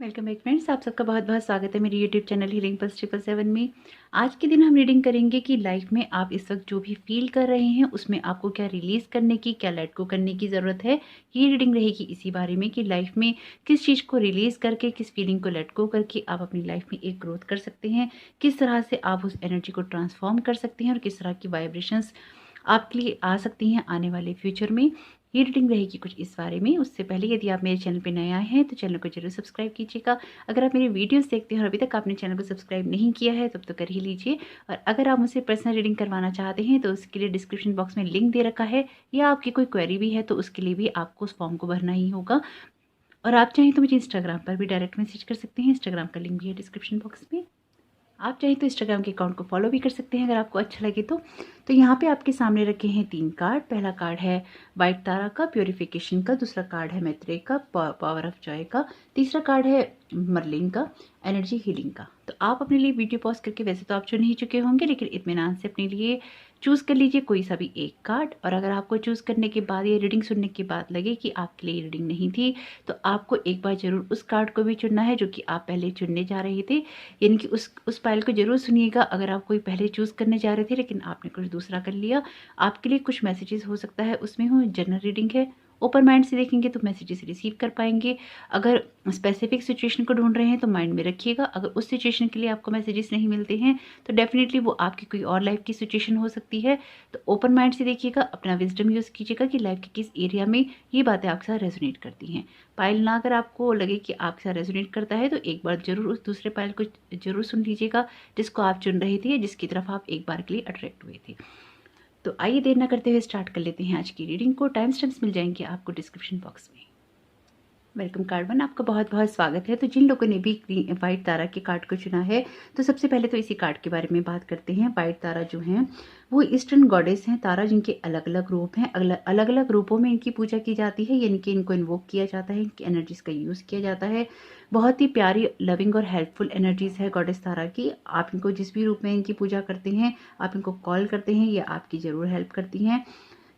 Welcome back friends, आप सबका बहुत बहुत स्वागत है मेरे यूट्यूब चैनल हीलिंग पल्स 777 में। आज के दिन हम रीडिंग करेंगे कि लाइफ में आप इस वक्त जो भी फील कर रहे हैं उसमें आपको क्या रिलीज़ करने की, क्या लेट गो करने की ज़रूरत है। ये रीडिंग रहेगी इसी बारे में कि लाइफ में किस चीज़ को रिलीज़ करके, किस फीलिंग को लेट गो करके आप अपनी लाइफ में एक ग्रोथ कर सकते हैं, किस तरह से आप उस एनर्जी को ट्रांसफॉर्म कर सकते हैं और किस तरह की वाइब्रेशंस आपके लिए आ सकती हैं आने वाले फ्यूचर में। ये रीडिंग रहेगी कुछ इस बारे में। उससे पहले यदि आप मेरे चैनल पे नए आए हैं तो चैनल को जरूर सब्सक्राइब कीजिएगा। अगर आप मेरी वीडियोस देखते हैं और अभी तक आपने चैनल को सब्सक्राइब नहीं किया है तब तो कर ही लीजिए। और अगर आप मुझसे पर्सनल रीडिंग करवाना चाहते हैं तो उसके लिए डिस्क्रिप्शन बॉक्स में लिंक दे रखा है, या आपकी कोई क्वेरी भी है तो उसके लिए भी आपको उस फॉर्म को भरना ही होगा। और आप चाहें तो मुझे इंस्टाग्राम पर भी डायरेक्ट मैसेज कर सकते हैं, इंस्टाग्राम का लिंक भी है डिस्क्रिप्शन बॉक्स में। आप चाहें तो इंस्टाग्राम के अकाउंट को फॉलो भी कर सकते हैं अगर आपको अच्छा लगे तो यहाँ पे आपके सामने रखे हैं 3 कार्ड। पहला कार्ड है वाइट तारा का, प्योरिफिकेशन का। दूसरा कार्ड है मैत्रेय का, पावर ऑफ जॉय का। तीसरा कार्ड है मर्लिन का, एनर्जी हीलिंग का। तो आप अपने लिए वीडियो पॉज करके वैसे तो आप चुन ही चुके होंगे, लेकिन इत्मीनान से अपने लिए चूज़ कर लीजिए कोई सा भी एक कार्ड। और अगर आपको चूज़ करने के बाद, ये रीडिंग सुनने के बाद लगे कि आपके लिए रीडिंग नहीं थी, तो आपको एक बार ज़रूर उस कार्ड को भी चुनना है जो कि आप पहले चुनने जा रहे थे। यानी कि उस फाइल को ज़रूर सुनिएगा। अगर आप कोई पहले चूज़ करने जा रहे थे लेकिन आपने कुछ दूसरा कर लिया, आपके लिए कुछ मैसेजेस हो सकता है उसमें हो। जनरल रीडिंग है, ओपन माइंड से देखेंगे तो मैसेजेस रिसीव कर पाएंगे। अगर स्पेसिफिक सिचुएशन को ढूंढ रहे हैं तो माइंड में रखिएगा। अगर उस सिचुएशन के लिए आपको मैसेजेस नहीं मिलते हैं तो डेफिनेटली वो आपकी कोई और लाइफ की सिचुएशन हो सकती है। तो ओपन माइंड से देखिएगा, अपना विजडम यूज़ कीजिएगा कि लाइफ के किस एरिया में ये बातें आपके साथ रेजोनेट करती हैं। पाइल ना अगर आपको लगे कि आपके साथ रेजोनेट करता है तो एक बार जरूर उस दूसरे पाइल को जरूर सुन लीजिएगा जिसको आप चुन रहे थे, जिसकी तरफ आप एक बार के लिए अट्रैक्ट हुए थे। तो आइए देर न करते हुए स्टार्ट कर लेते हैं आज की रीडिंग को। टाइम स्टैम्प्स मिल जाएंगे आपको डिस्क्रिप्शन बॉक्स में। वेलकम कार्ड 1, आपका बहुत बहुत स्वागत है। तो जिन लोगों ने भी वाइट तारा के कार्ड को चुना है तो सबसे पहले तो इसी कार्ड के बारे में बात करते हैं। वाइट तारा जो हैं वो ईस्टर्न गॉडेस हैं तारा, जिनके अलग अलग रूप हैं। अलग अलग रूपों में इनकी पूजा की जाती है, यानी कि इनको इन्वोक किया जाता है, इनकी एनर्जीज का यूज़ किया जाता है। बहुत ही प्यारी, लविंग और हेल्पफुल एनर्जीज है गॉडेस तारा की। आप इनको जिस भी रूप में इनकी पूजा करते हैं, आप इनको कॉल करते हैं, ये आपकी ज़रूर हेल्प करती हैं।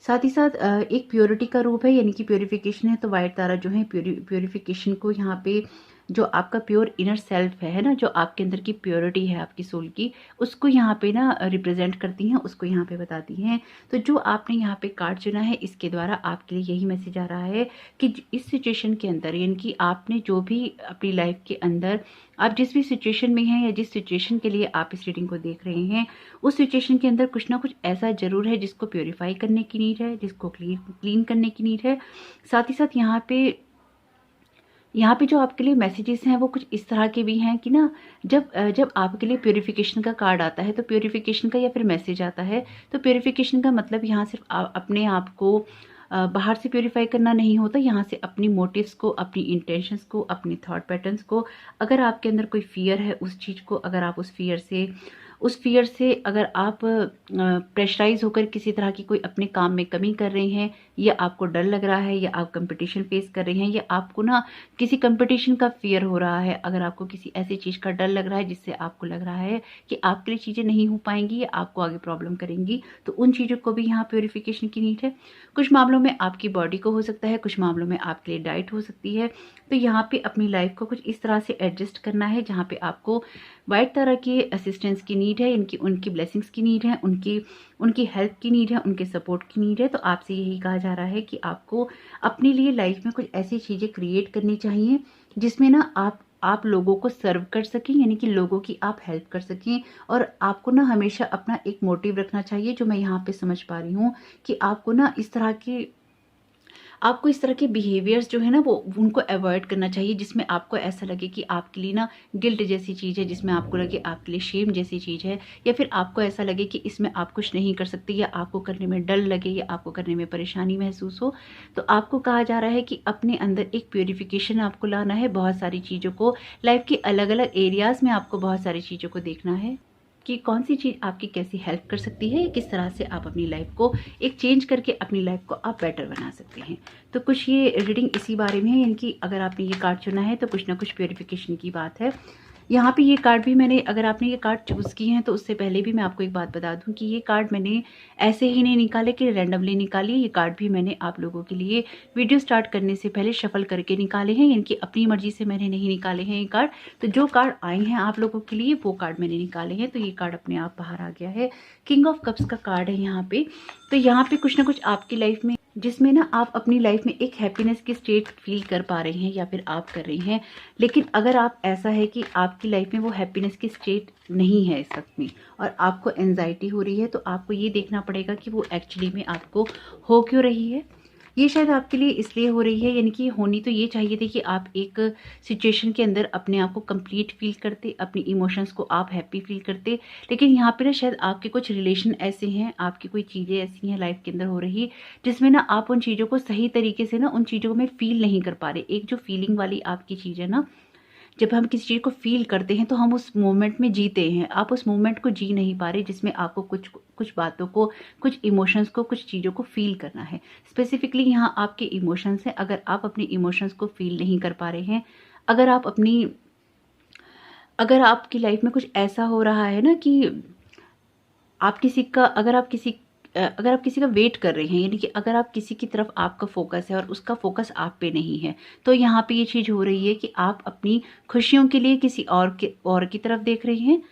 साथ ही साथ एक प्योरिटी का रूप है, यानी कि प्योरिफिकेशन है। तो वाइट तारा जो है प्योरिफिकेशन को यहाँ पे, जो आपका प्योर इनर सेल्फ है ना, जो आपके अंदर की प्योरिटी है आपकी सोल की, उसको यहाँ पे ना रिप्रेजेंट करती हैं, उसको यहाँ पे बताती हैं। तो जो आपने यहाँ पे कार्ड चुना है, इसके द्वारा आपके लिए यही मैसेज आ रहा है कि इस सिचुएशन के अंदर, यानी कि आपने जो भी अपनी लाइफ के अंदर, आप जिस भी सिचुएशन में हैं या जिस सिचुएशन के लिए आप इस रीडिंग को देख रहे हैं, उस सिचुएशन के अंदर कुछ ना कुछ ऐसा जरूर है जिसको प्योरीफाई करने की नीड है, जिसको क्लीन करने की नीड है। साथ ही साथ यहाँ पे जो आपके लिए मैसेजेस हैं वो कुछ इस तरह के भी हैं कि ना, जब आपके लिए प्योरिफिकेशन का कार्ड आता है, तो प्योरिफिकेशन का या फिर मैसेज आता है, तो प्योरिफिकेशन का मतलब यहाँ सिर्फ अपने आप को बाहर से प्योरीफाई करना नहीं होता। यहाँ से अपनी मोटिव्स को, अपनी इंटेंशंस को, अपनी थॉट पैटर्न्स को, अगर आपके अंदर कोई फियर है उस चीज़ को, अगर आप उस फियर से अगर आप प्रेशराइज होकर किसी तरह की कोई अपने काम में कमी कर रहे हैं, या आपको डर लग रहा है, या आप कंपटीशन फेस कर रहे हैं, या आपको ना किसी कंपटीशन का फियर हो रहा है, अगर आपको किसी ऐसी चीज़ का डर लग रहा है जिससे आपको लग रहा है कि आपके लिए चीज़ें नहीं हो पाएंगी या आपको आगे प्रॉब्लम करेंगी, तो उन चीज़ों को भी यहाँ प्योरिफिकेशन की नीड है। कुछ मामलों में आपकी बॉडी को हो सकता है, कुछ मामलों में आपके लिए डाइट हो सकती है। तो यहाँ पे अपनी लाइफ को कुछ इस तरह से एडजस्ट करना है जहाँ पे आपको वाइट तारा की असिस्टेंस की नीड है, उनकी ब्लेसिंग्स की नीड है, उनकी हेल्प की नीड है, उनके सपोर्ट की नीड है। तो आपसे यही कहा जा रहा है कि आपको अपने लिए लाइफ में कुछ ऐसी चीज़ें क्रिएट करनी चाहिए जिसमें ना आप लोगों को सर्व कर सकें, यानी कि लोगों की आप हेल्प कर सकें। और आपको ना हमेशा अपना एक मोटिव रखना चाहिए, जो मैं यहाँ पे समझ पा रही हूँ कि आपको इस तरह के बिहेवियर्स जो है ना, वो उनको अवॉइड करना चाहिए जिसमें आपको ऐसा लगे कि आपके लिए ना गिल्ट जैसी चीज़ है, जिसमें आपको लगे आपके लिए शेम जैसी चीज़ है, या फिर आपको ऐसा लगे कि इसमें आप कुछ नहीं कर सकते, या आपको करने में डर लगे, या आपको करने में परेशानी महसूस हो। तो आपको कहा जा रहा है कि अपने अंदर एक प्योरिफिकेशन आपको लाना है। बहुत सारी चीज़ों को, लाइफ के अलग अलग एरियाज़ में आपको बहुत सारी चीज़ों को देखना है कि कौन सी चीज़ आपकी कैसी हेल्प कर सकती है, किस तरह से आप अपनी लाइफ को एक चेंज करके अपनी लाइफ को आप बेटर बना सकते हैं। तो कुछ ये रीडिंग इसी बारे में है, यानी कि अगर आपने ये कार्ड चुना है तो कुछ ना कुछ प्योरिफिकेशन की बात है। यहाँ पे ये कार्ड भी मैंने, अगर आपने ये कार्ड चूज़ किए हैं तो उससे पहले भी मैं आपको एक बात बता दूँ कि ये कार्ड मैंने ऐसे ही नहीं निकाले कि रैंडमली निकाली। ये कार्ड भी मैंने आप लोगों के लिए वीडियो स्टार्ट करने से पहले शफल करके निकाले हैं, यानी कि अपनी मर्जी से मैंने नहीं निकाले हैं ये कार्ड। तो जो कार्ड आए हैं आप लोगों के लिए वो कार्ड मैंने निकाले हैं। तो ये कार्ड अपने आप बाहर आ गया है। किंग ऑफ कप्स का कार्ड है यहाँ पे। तो यहाँ पे कुछ ना कुछ आपकी लाइफ में, जिसमें ना आप अपनी लाइफ में एक हैप्पीनेस की स्टेट फील कर पा रहे हैं या फिर आप कर रही हैं। लेकिन अगर आप, ऐसा है कि आपकी लाइफ में वो हैप्पीनेस की स्टेट नहीं है इस वक्त में और आपको एंजाइटी हो रही है, तो आपको ये देखना पड़ेगा कि वो एक्चुअली में आपको हो क्यों रही है। ये शायद आपके लिए इसलिए हो रही है, यानी कि होनी तो ये चाहिए थी कि आप एक सिचुएशन के अंदर अपने आप को कंप्लीट फील करते, अपनी इमोशंस को आप हैप्पी फील करते। लेकिन यहाँ पे ना शायद आपके कुछ रिलेशन ऐसे हैं, आपकी कोई चीज़ें ऐसी हैं लाइफ के अंदर हो रही, जिसमें ना आप उन चीज़ों को सही तरीके से ना उन चीज़ों में फील नहीं कर पा रहे। एक जो फीलिंग वाली आपकी चीज़ है ना, जब हम किसी चीज़ को फ़ील करते हैं तो हम उस मोमेंट में जीते हैं। आप उस मोमेंट को जी नहीं पा रहे, जिसमें आपको कुछ कुछ बातों को, कुछ इमोशंस को, कुछ चीज़ों को फ़ील करना है। स्पेसिफ़िकली यहाँ आपके इमोशंस हैं। अगर आप अपने इमोशंस को फ़ील नहीं कर पा रहे हैं, अगर आप अपनी, अगर आपकी लाइफ़ में कुछ ऐसा हो रहा है ना कि आप किसी का, अगर आप किसी का वेट कर रहे हैं, यानी कि अगर आप किसी की तरफ आपका फ़ोकस है और उसका फ़ोकस आप पे नहीं है, तो यहाँ पे ये चीज़ हो रही है कि आप अपनी खुशियों के लिए किसी और की तरफ देख रहे हैं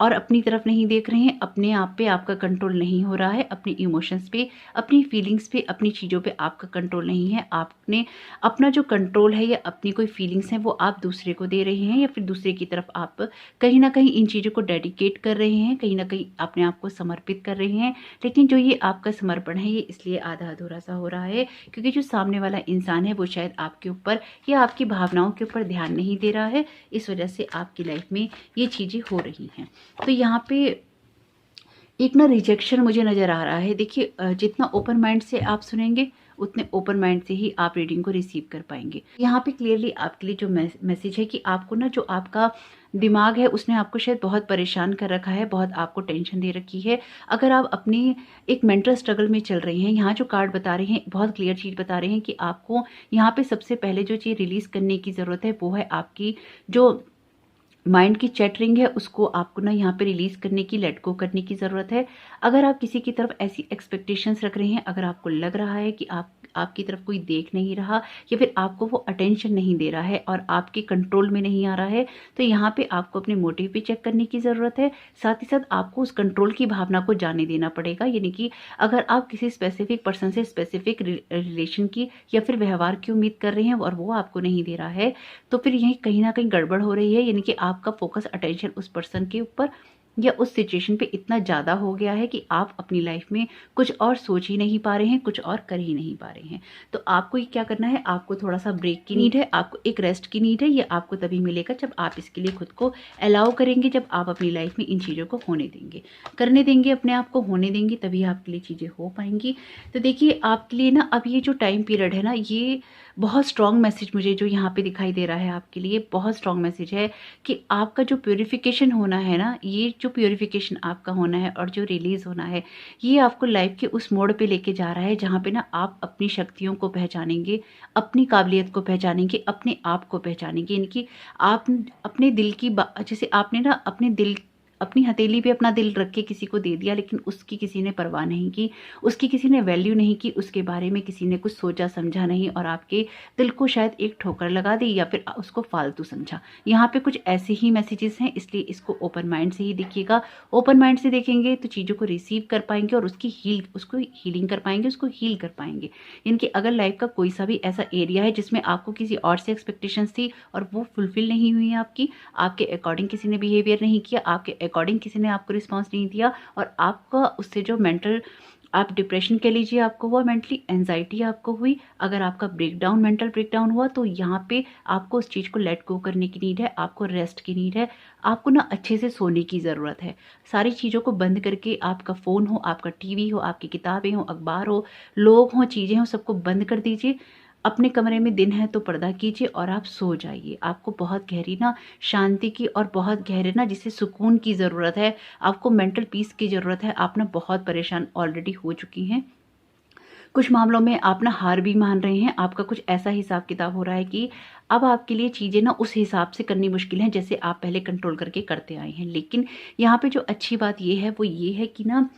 और अपनी तरफ नहीं देख रहे हैं। अपने आप पे आपका कंट्रोल नहीं हो रहा है, अपनी इमोशंस पे, अपनी फीलिंग्स पे, अपनी चीज़ों पे आपका कंट्रोल नहीं है। आपने अपना जो कंट्रोल है या अपनी कोई फीलिंग्स हैं वो आप दूसरे को दे रहे हैं, या फिर दूसरे की तरफ आप कहीं ना कहीं इन चीज़ों को डेडिकेट कर रहे हैं, कहीं ना कहीं अपने आप को समर्पित कर रहे हैं। लेकिन जो ये आपका समर्पण है ये इसलिए आधा अधूरा सा हो रहा है क्योंकि जो सामने वाला इंसान है वो शायद आपके ऊपर या आपकी भावनाओं के ऊपर ध्यान नहीं दे रहा है। इस वजह से आपकी लाइफ में ये चीज़ें हो रही हैं। तो यहाँ पे एक ना रिजेक्शन मुझे नज़र आ रहा है। देखिए, जितना ओपन माइंड से आप सुनेंगे उतने ओपन माइंड से ही आप रीडिंग को रिसीव कर पाएंगे। यहाँ पे क्लियरली आपके लिए जो मैसेज है कि आपको ना, जो आपका दिमाग है उसने आपको शायद बहुत परेशान कर रखा है, बहुत आपको टेंशन दे रखी है। अगर आप अपनी एक मेंटल स्ट्रगल में चल रहे हैं, यहाँ जो कार्ड बता रहे हैं बहुत क्लियर चीज़ बता रहे हैं कि आपको यहाँ पे सबसे पहले जो चीज़ रिलीज़ करने की ज़रूरत है वो है आपकी जो माइंड की चैटरिंग है, उसको आपको ना यहाँ पे रिलीज करने की, लेट गो करने की ज़रूरत है। अगर आप किसी की तरफ ऐसी एक्सपेक्टेशंस रख रहे हैं, अगर आपको लग रहा है कि आपकी तरफ कोई देख नहीं रहा या फिर आपको वो अटेंशन नहीं दे रहा है और आपके कंट्रोल में नहीं आ रहा है, तो यहाँ पे आपको अपने मोटिव भी चेक करने की ज़रूरत है। साथ ही साथ आपको उस कंट्रोल की भावना को जाने देना पड़ेगा। यानी कि अगर आप किसी स्पेसिफिक पर्सन से स्पेसिफिक रिलेशन की या फिर व्यवहार की उम्मीद कर रहे हैं और वो आपको नहीं दे रहा है, तो फिर यही कहीं ना कहीं गड़बड़ हो रही है। यानी कि आपका फोकस, अटेंशन उस पर्सन के ऊपर या उस सिचुएशन पे इतना ज़्यादा हो गया है कि आप अपनी लाइफ में कुछ और सोच ही नहीं पा रहे हैं, कुछ और कर ही नहीं पा रहे हैं। तो आपको ये क्या करना है, आपको थोड़ा सा ब्रेक की नीड है, आपको एक रेस्ट की नीड है। ये आपको तभी मिलेगा जब आप इसके लिए खुद को अलाउ करेंगे, जब आप अपनी लाइफ में इन चीज़ों को होने देंगे, करने देंगे, अपने आप को होने देंगे, तभी आपके लिए चीज़ें हो पाएंगी। तो देखिए, आपके लिए ना अब ये जो टाइम पीरियड है ना, ये बहुत स्ट्रॉन्ग मैसेज मुझे जो यहाँ पे दिखाई दे रहा है आपके लिए, बहुत स्ट्रॉन्ग मैसेज है कि आपका जो प्योरिफिकेशन होना है ना, ये जो प्योरिफिकेशन आपका होना है और जो रिलीज़ होना है, ये आपको लाइफ के उस मोड़ पे लेके जा रहा है जहाँ पे ना आप अपनी शक्तियों को पहचानेंगे, अपनी काबिलियत को पहचानेंगे, अपने आप को पहचानेंगे। यानी कि आप अपने दिल की जैसे आपने ना अपनी हथेली पे अपना दिल रख के किसी को दे दिया, लेकिन उसकी किसी ने परवाह नहीं की, उसकी किसी ने वैल्यू नहीं की, उसके बारे में किसी ने कुछ सोचा समझा नहीं और आपके दिल को शायद एक ठोकर लगा दी या फिर उसको फालतू समझा। यहाँ पे कुछ ऐसे ही मैसेजेस हैं, इसलिए इसको ओपन माइंड से ही देखिएगा। ओपन माइंड से देखेंगे तो चीज़ों को रिसीव कर पाएंगे और उसको हीलिंग कर पाएंगे, उसको हील कर पाएंगे। यानी कि अगर लाइफ का कोई सा भी ऐसा एरिया है जिसमें आपको किसी और से एक्सपेक्टेशंस थी और वो फुलफिल नहीं हुई है, आपके अकॉर्डिंग किसी ने बिहेवियर नहीं किया, आपके अकॉर्डिंग किसी ने आपको रिस्पॉन्स नहीं दिया और आपका उससे जो मेंटल, आप डिप्रेशन कह लीजिए आपको हुआ, मेंटली एंजाइटी आपको हुई, अगर आपका ब्रेकडाउन, मेंटल ब्रेकडाउन हुआ, तो यहाँ पे आपको उस चीज़ को लेट गो करने की नीड है, आपको रेस्ट की नीड है, आपको ना अच्छे से सोने की ज़रूरत है। सारी चीज़ों को बंद करके, आपका फ़ोन हो, आपका टीवी हो, आपकी किताबें हो, अखबार हो, लोग हों, चीज़ें हों, सबको बंद कर दीजिए। अपने कमरे में दिन है तो पर्दा कीजिए और आप सो जाइए। आपको बहुत गहरी ना शांति की और बहुत गहरे ना जिसे सुकून की ज़रूरत है, आपको मेंटल पीस की ज़रूरत है। आप ना बहुत परेशान ऑलरेडी हो चुकी हैं। कुछ मामलों में आप ना हार भी मान रहे हैं। आपका कुछ ऐसा हिसाब किताब हो रहा है कि अब आपके लिए चीज़ें ना उस हिसाब से करनी मुश्किल है जैसे आप पहले कंट्रोल करके करते आए हैं। लेकिन यहाँ पे जो अच्छी बात ये है वो ये है कि ना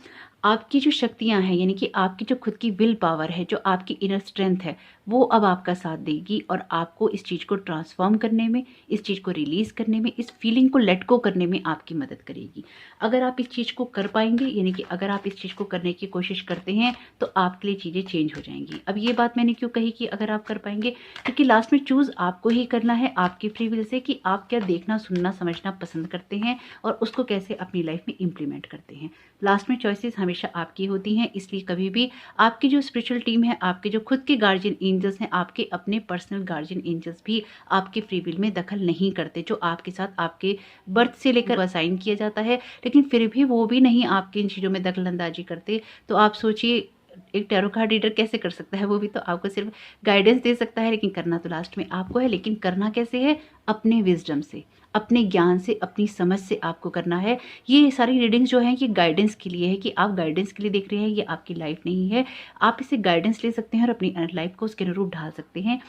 आपकी जो शक्तियाँ हैं, यानी कि आपकी जो खुद की विल पावर है, जो आपकी इनर स्ट्रेंथ है, वो अब आपका साथ देगी और आपको इस चीज़ को ट्रांसफ़ॉर्म करने में, इस चीज़ को रिलीज़ करने में, इस फीलिंग को लेट गो करने में आपकी मदद करेगी। अगर आप इस चीज़ को कर पाएँगे, यानी कि अगर आप इस चीज़ को करने की कोशिश करते हैं, तो आपके लिए चीज़ें चेंज हो जाएँगी। अब ये बात मैंने क्यों कही कि अगर आप कर पाएँगे, क्योंकि लास्ट में चूज़ आपको ही करना है, आपकी फ्री विल से, कि आप क्या देखना, सुनना, समझना पसंद करते हैं और उसको कैसे अपनी लाइफ़ में इम्प्लीमेंट करते हैं। लास्ट में चॉइसेस हमेशा आपकी होती हैं, इसलिए कभी भी आपकी जो स्पिरिचुअल टीम है, आपके जो खुद के गार्जियन एंजल्स हैं, आपके अपने पर्सनल गार्जियन एंजल्स भी आपके फ्री विल में दखल नहीं करते, जो आपके साथ आपके बर्थ से लेकर असाइन किया जाता है, लेकिन फिर भी वो भी नहीं आपकी इन चीज़ों में दखल अंदाजी करते। तो आप सोचिए, एक टैरो कार्ड रीडर कैसे कर सकता है? वो भी तो आपको सिर्फ गाइडेंस दे सकता है, लेकिन करना तो लास्ट में आपको है। लेकिन करना कैसे है? अपने विजडम से, अपने ज्ञान से, अपनी समझ से आपको करना है। ये सारी रीडिंग्स जो हैं, ये गाइडेंस के लिए है, कि आप गाइडेंस के लिए देख रहे हैं, ये आपकी लाइफ नहीं है। आप इसे गाइडेंस ले सकते हैं और अपनी लाइफ को उसके अनुरूप ढाल सकते हैं।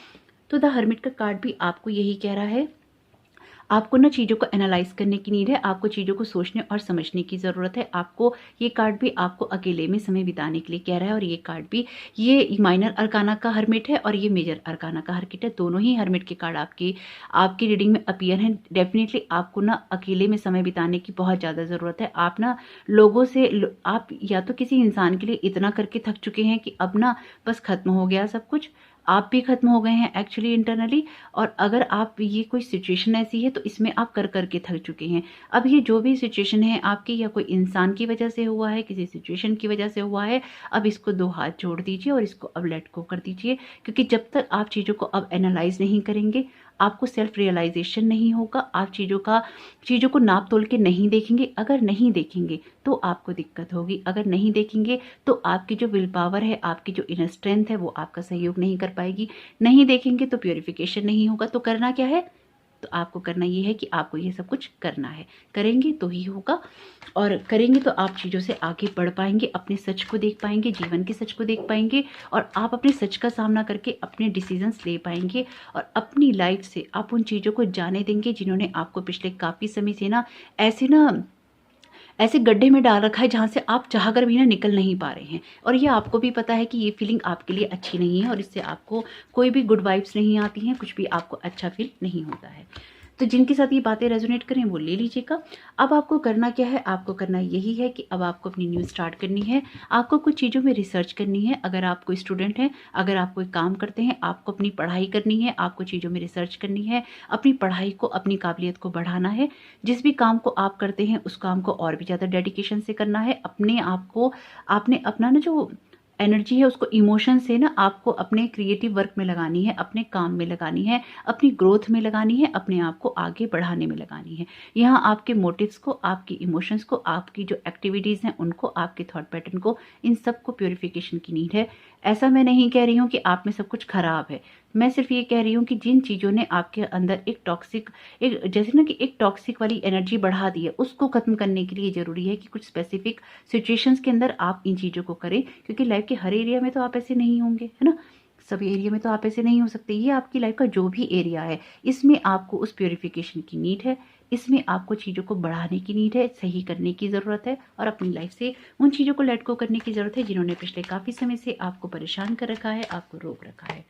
तो द हर्मिट का कार्ड भी आपको यही कह रहा है। आपको ना चीज़ों को एनालाइज़ करने की नीड है, आपको चीज़ों को सोचने और समझने की ज़रूरत है। आपको ये कार्ड भी आपको अकेले में समय बिताने के लिए कह रहा है, और ये कार्ड भी, ये माइनर अरकाना का हर्मिट है और ये मेजर अरकाना का हर्मिट है। दोनों ही हर्मिट के कार्ड आपकी रीडिंग में अपीयर हैं। डेफिनेटली आपको ना अकेले में समय बिताने की बहुत ज़्यादा ज़रूरत है। आप ना लोगों से आप या तो किसी इंसान के लिए इतना करके थक चुके हैं कि अब ना बस खत्म हो गया सब कुछ, आप भी खत्म हो गए हैं एक्चुअली इंटरनली। और अगर आप, ये कोई सिचुएशन ऐसी है तो इसमें आप कर कर के थक चुके हैं। अब ये जो भी सिचुएशन है आपकी, या कोई इंसान की वजह से हुआ है, किसी सिचुएशन की वजह से हुआ है, अब इसको दो हाथ जोड़ दीजिए और इसको अब लेट गो कर दीजिए। क्योंकि जब तक आप चीज़ों को अब एनालाइज नहीं करेंगे, आपको सेल्फ रियलाइजेशन नहीं होगा, आप चीज़ों को नाप तोल के नहीं देखेंगे। अगर नहीं देखेंगे तो आपको दिक्कत होगी, अगर नहीं देखेंगे तो आपकी जो विल पावर है, आपकी जो इनर स्ट्रेंथ है, वो आपका सहयोग नहीं कर पाएगी। नहीं देखेंगे तो प्योरिफिकेशन नहीं होगा। तो करना क्या है? तो आपको करना ये है कि आपको ये सब कुछ करना है, करेंगे तो ही होगा। और करेंगे तो आप चीज़ों से आगे बढ़ पाएंगे, अपने सच को देख पाएंगे, जीवन के सच को देख पाएंगे, और आप अपने सच का सामना करके अपने डिसीजंस ले पाएंगे। और अपनी लाइफ से आप उन चीज़ों को जाने देंगे जिन्होंने आपको पिछले काफ़ी समय से ऐसे गड्ढे में डाल रखा है जहाँ से आप चाहकर भी ना निकल नहीं पा रहे हैं। और ये आपको भी पता है कि ये फीलिंग आपके लिए अच्छी नहीं है, और इससे आपको कोई भी गुड वाइब्स नहीं आती हैं, कुछ भी आपको अच्छा फील नहीं होता है। तो जिनके साथ ये बातें रेजोनेट करें वो ले लीजिएगा। अब आपको करना क्या है? आपको करना यही है कि अब आपको अपनी न्यूज़ स्टार्ट करनी है। आपको कुछ चीज़ों में रिसर्च करनी है। अगर आप कोई स्टूडेंट हैं, अगर आप कोई काम करते हैं, आपको अपनी पढ़ाई करनी है, आपको चीज़ों में रिसर्च करनी है, अपनी पढ़ाई को, अपनी काबिलियत को बढ़ाना है। जिस भी काम को आप करते हैं उस काम को और भी ज़्यादा डेडिकेशन से करना है। अपने आप को, आपने अपना ना जो एनर्जी है उसको इमोशन से ना आपको अपने क्रिएटिव वर्क में लगानी है, अपने काम में लगानी है, अपनी ग्रोथ में लगानी है, अपने आप को आगे बढ़ाने में लगानी है। यहाँ आपके मोटिव्स को, आपकी इमोशंस को, आपकी जो एक्टिविटीज़ हैं उनको, आपके थॉट पैटर्न को, इन सब को प्योरिफिकेशन की नीड है। ऐसा मैं नहीं कह रही हूँ कि आप में सब कुछ खराब है। मैं सिर्फ ये कह रही हूँ कि जिन चीज़ों ने आपके अंदर एक जैसे ना कि एक टॉक्सिक वाली एनर्जी बढ़ा दी है, उसको खत्म करने के लिए ज़रूरी है कि कुछ स्पेसिफिक सिचुएशंस के अंदर आप इन चीज़ों को करें। क्योंकि लाइफ के हर एरिया में तो आप ऐसे नहीं होंगे, है ना? सभी एरिया में तो आप ऐसे नहीं हो सकते। ये आपकी लाइफ का जो भी एरिया है, इसमें आपको उस प्योरिफिकेशन की नीड है, इसमें आपको चीज़ों को बढ़ाने की नीड है, सही करने की ज़रूरत है, और अपनी लाइफ से उन चीज़ों को लेट गो करने की ज़रूरत है जिन्होंने पिछले काफ़ी समय से आपको परेशान कर रखा है, आपको रोक रखा है।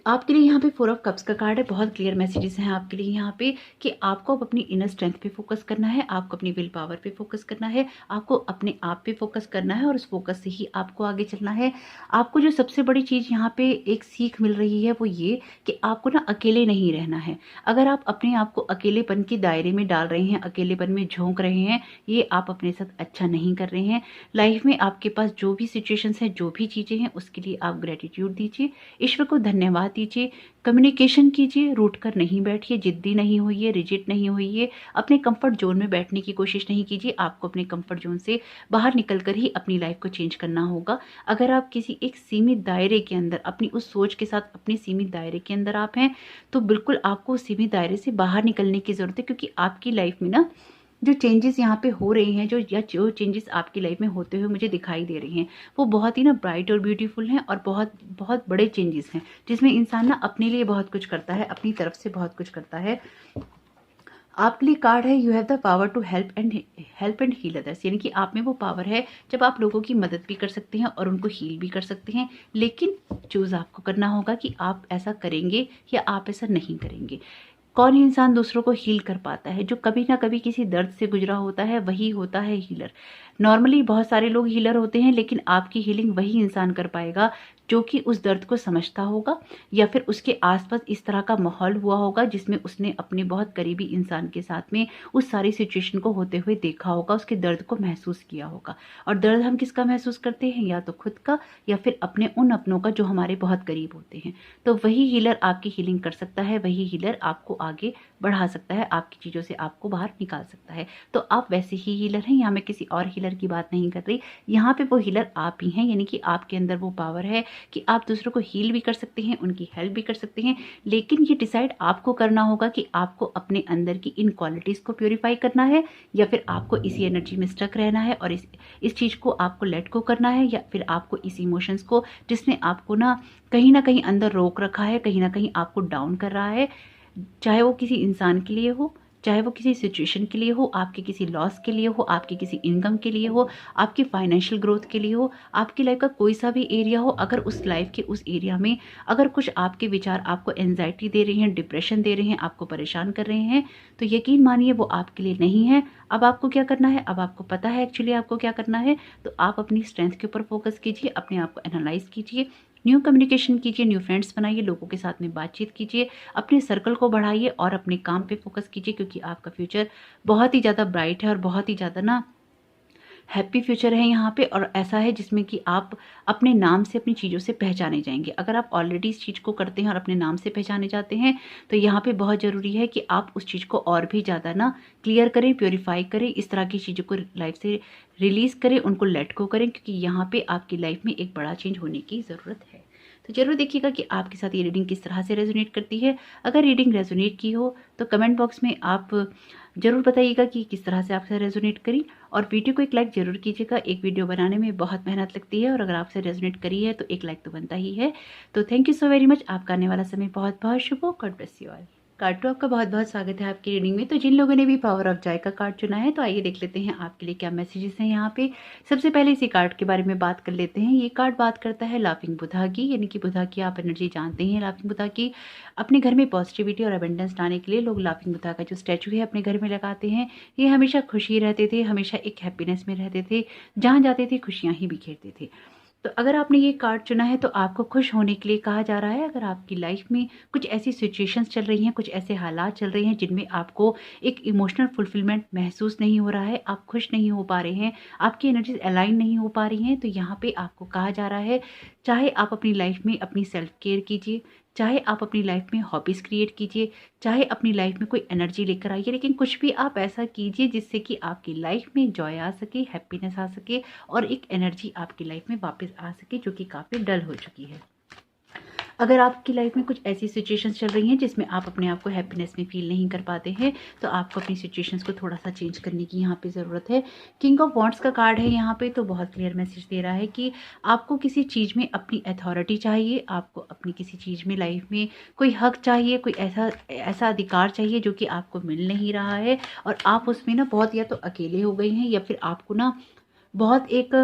आपके लिए यहाँ पे 4 ऑफ कप्स का कार्ड है। बहुत क्लियर मैसेजेस हैं आपके लिए यहाँ पे कि आपको अब अपनी इनर स्ट्रेंथ पे फोकस करना है, आपको अपनी विल पावर पे फोकस करना है, आपको अपने आप पे फोकस करना है, और उस फोकस से ही आपको आगे चलना है। आपको जो सबसे बड़ी चीज़ यहाँ पे एक सीख मिल रही है वो ये कि आपको ना अकेले नहीं रहना है। अगर आप अपने आप को अकेलेपन के दायरे में डाल रहे हैं, अकेलेपन में झोंक रहे हैं, ये आप अपने साथ अच्छा नहीं कर रहे हैं। लाइफ में आपके पास जो भी सिचुएशंस हैं, जो भी चीज़ें हैं, उसके लिए आप ग्रेटिट्यूड दीजिए, ईश्वर को धन्यवाद दीजिए, कम्युनिकेशन कीजिए, रूठ कर नहीं बैठिए, जिद्दी नहीं होइए, रिजिड नहीं होइए, अपने कंफर्ट जोन में बैठने की कोशिश नहीं कीजिए। आपको अपने कंफर्ट जोन से बाहर निकलकर ही अपनी लाइफ को चेंज करना होगा। अगर आप किसी एक सीमित दायरे के अंदर, अपनी उस सोच के साथ अपने सीमित दायरे के अंदर आप हैं, तो बिल्कुल आपको उस सीमित दायरे से बाहर निकलने की ज़रूरत है। क्योंकि आपकी लाइफ में ना जो चेंजेस यहाँ पे हो रहे हैं, जो चेंजेस आपकी लाइफ में होते हुए मुझे दिखाई दे रहे हैं, वो बहुत ही ना ब्राइट और ब्यूटीफुल हैं और बहुत बहुत बड़े चेंजेस हैं, जिसमें इंसान ना अपने लिए बहुत कुछ करता है, अपनी तरफ से बहुत कुछ करता है। आपके लिए कार्ड है you have the power to help and heal others, यानी कि आप में वो पावर है जब आप लोगों की मदद भी कर सकते हैं और उनको हील भी कर सकते हैं, लेकिन चूज आपको करना होगा कि आप ऐसा करेंगे या आप ऐसा नहीं करेंगे। कौन इंसान दूसरों को हील कर पाता है? जो कभी ना कभी किसी दर्द से गुजरा होता है, वही होता है हीलर। नॉर्मली बहुत सारे लोग हीलर होते हैं, लेकिन आपकी हीलिंग वही इंसान कर पाएगा जो कि उस दर्द को समझता होगा या फिर उसके आसपास इस तरह का माहौल हुआ होगा जिसमें उसने अपने बहुत करीबी इंसान के साथ में उस सारी सिचुएशन को होते हुए देखा होगा, उसके दर्द को महसूस किया होगा। और दर्द हम किसका महसूस करते हैं? या तो खुद का या फिर अपने उन अपनों का जो हमारे बहुत करीब होते हैं। तो वही हीलर आपकी हीलिंग कर सकता है, वही हीलर आपको आगे बढ़ा सकता है, आपकी चीज़ों से आपको बाहर निकाल सकता है। तो आप वैसे ही हीलर हैं, यहाँ मैं किसी और हीलर की बात नहीं कर रही। यहाँ पे वो हीलर आप ही हैं, यानी कि आपके अंदर वो पावर है कि आप दूसरों को हील भी कर सकते हैं, उनकी हेल्प भी कर सकते हैं। लेकिन ये डिसाइड आपको करना होगा कि आपको अपने अंदर की इन क्वालिटीज़ को प्योरीफाई करना है या फिर आपको इसी एनर्जी में स्टक रहना है और इस चीज़ को आपको लेट गो करना है, या फिर आपको इस इमोशंस को जिसने आपको ना कहीं अंदर रोक रखा है, कहीं ना कहीं आपको डाउन कर रहा है, चाहे वो किसी इंसान के लिए हो, चाहे वो किसी सिचुएशन के लिए हो, आपके किसी लॉस के लिए हो, आपकी किसी इनकम के लिए हो, आपकी फाइनेंशियल ग्रोथ के लिए हो, आपकी लाइफ का कोई सा भी एरिया हो। अगर उस लाइफ के उस एरिया में अगर कुछ आपके विचार आपको एंजाइटी दे रहे हैं, डिप्रेशन दे रहे हैं, आपको परेशान कर रहे हैं, तो यकीन मानिए वो आपके लिए नहीं है। अब आपको क्या करना है? अब आपको पता है एक्चुअली आपको क्या करना है। तो आप अपनी स्ट्रेंथ के ऊपर फोकस कीजिए, अपने आप को एनालाइज कीजिए, न्यू कम्युनिकेशन कीजिए, न्यू फ्रेंड्स बनाइए, लोगों के साथ में बातचीत कीजिए, अपने सर्कल को बढ़ाइए और अपने काम पे फोकस कीजिए, क्योंकि आपका फ्यूचर बहुत ही ज़्यादा ब्राइट है और बहुत ही ज़्यादा ना हैप्पी फ्यूचर है यहाँ पे। और ऐसा है जिसमें कि आप अपने नाम से अपनी चीज़ों से पहचाने जाएंगे। अगर आप ऑलरेडी इस चीज़ को करते हैं और अपने नाम से पहचाने जाते हैं, तो यहाँ पे बहुत ज़रूरी है कि आप उस चीज़ को और भी ज़्यादा ना क्लियर करें, प्योरीफाई करें, इस तरह की चीज़ों को लाइफ से रिलीज़ करें, उनको लेट गो करें, क्योंकि यहाँ पे आपकी लाइफ में एक बड़ा चेंज होने की ज़रूरत है। तो जरूर देखिएगा कि आपके साथ ये रीडिंग किस तरह से रेजोनेट करती है। अगर रीडिंग रेजोनेट की हो तो कमेंट बॉक्स में आप जरूर बताइएगा कि किस तरह से आपसे रेजोनेट करी, और वीडियो को एक लाइक जरूर कीजिएगा। एक वीडियो बनाने में बहुत मेहनत लगती है और अगर आपसे रेजोनेट करी है तो एक लाइक तो बनता ही है। तो thank you so very much. आपका आने वाला समय बहुत बहुत शुभ हो। God bless you all. Card two आपका बहुत बहुत स्वागत है आपकी रीडिंग में। तो जिन लोगों ने भी पावर ऑफ जॉय का कार्ड चुना है, तो आइए देख लेते हैं आपके लिए क्या मैसेजेस हैं यहाँ पे। सबसे पहले इसी कार्ड के बारे में बात कर लेते हैं। ये कार्ड बात करता है लाफिंग बुद्धा की, यानी कि बुद्धा की आप एनर्जी जानते हैं। लाफिंग बुद्धा की अपने घर में पॉजिटिविटी और अबेंडेंस लाने के लिए लोग लाफिंग बुद्धा का जो स्टैचू है अपने घर में लगाते हैं। ये हमेशा खुशी रहते थे, हमेशा एक हैप्पीनेस में रहते थे, जहाँ जाते थे खुशियाँ ही बिखेरते थे। तो अगर आपने ये कार्ड चुना है तो आपको खुश होने के लिए कहा जा रहा है। अगर आपकी लाइफ में कुछ ऐसी सिचुएशंस चल रही हैं, कुछ ऐसे हालात चल रहे हैं जिनमें आपको एक इमोशनल फुलफिलमेंट महसूस नहीं हो रहा है, आप खुश नहीं हो पा रहे हैं, आपकी एनर्जीज अलाइन नहीं हो पा रही हैं, तो यहाँ पे आपको कहा जा रहा है, चाहे आप अपनी लाइफ में अपनी सेल्फ केयर कीजिए, चाहे आप अपनी लाइफ में हॉबीज़ क्रिएट कीजिए, चाहे अपनी लाइफ में कोई एनर्जी लेकर आइए, लेकिन कुछ भी आप ऐसा कीजिए जिससे कि आपकी लाइफ में जॉय आ सके, हैप्पीनेस आ सके और एक एनर्जी आपकी लाइफ में वापस आ सके जो कि काफ़ी डल हो चुकी है। अगर आपकी लाइफ में कुछ ऐसी सिचुएशंस चल रही हैं जिसमें आप अपने आप को हैप्पीनेस में फील नहीं कर पाते हैं, तो आपको अपनी सिचुएशंस को थोड़ा सा चेंज करने की यहाँ पे ज़रूरत है। किंग ऑफ वॉन्ड्स का कार्ड है यहाँ पे, तो बहुत क्लियर मैसेज दे रहा है कि आपको किसी चीज़ में अपनी अथॉरिटी चाहिए, आपको अपनी किसी चीज़ में लाइफ में कोई हक चाहिए, कोई ऐसा अधिकार चाहिए जो कि आपको मिल नहीं रहा है, और आप उसमें ना बहुत या तो अकेले हो गए हैं या फिर आपको ना बहुत एक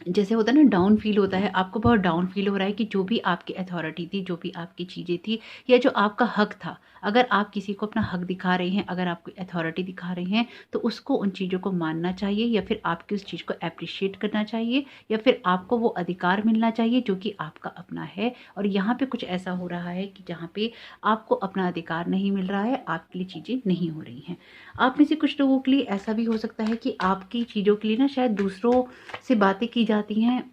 जैसे होता है ना डाउन फील होता है, आपको बहुत डाउन फील हो रहा है कि जो भी आपकी अथॉरिटी थी, जो भी आपकी चीज़ें थी या जो आपका हक था, अगर आप किसी को अपना हक दिखा रहे हैं, अगर आप कोई अथॉरिटी दिखा रहे हैं, तो उसको उन चीज़ों को मानना चाहिए या फिर आपकी उस चीज़ को अप्रिशिएट करना चाहिए या फिर आपको वो अधिकार मिलना चाहिए जो कि आपका अपना है। और यहाँ पे कुछ ऐसा हो रहा है कि जहाँ पे आपको अपना अधिकार नहीं मिल रहा है, आपके लिए चीज़ें नहीं हो रही हैं। आप में से कुछ लोगों के लिए ऐसा भी हो सकता है कि आपकी चीज़ों के लिए ना शायद दूसरों से बातें की जाती हैं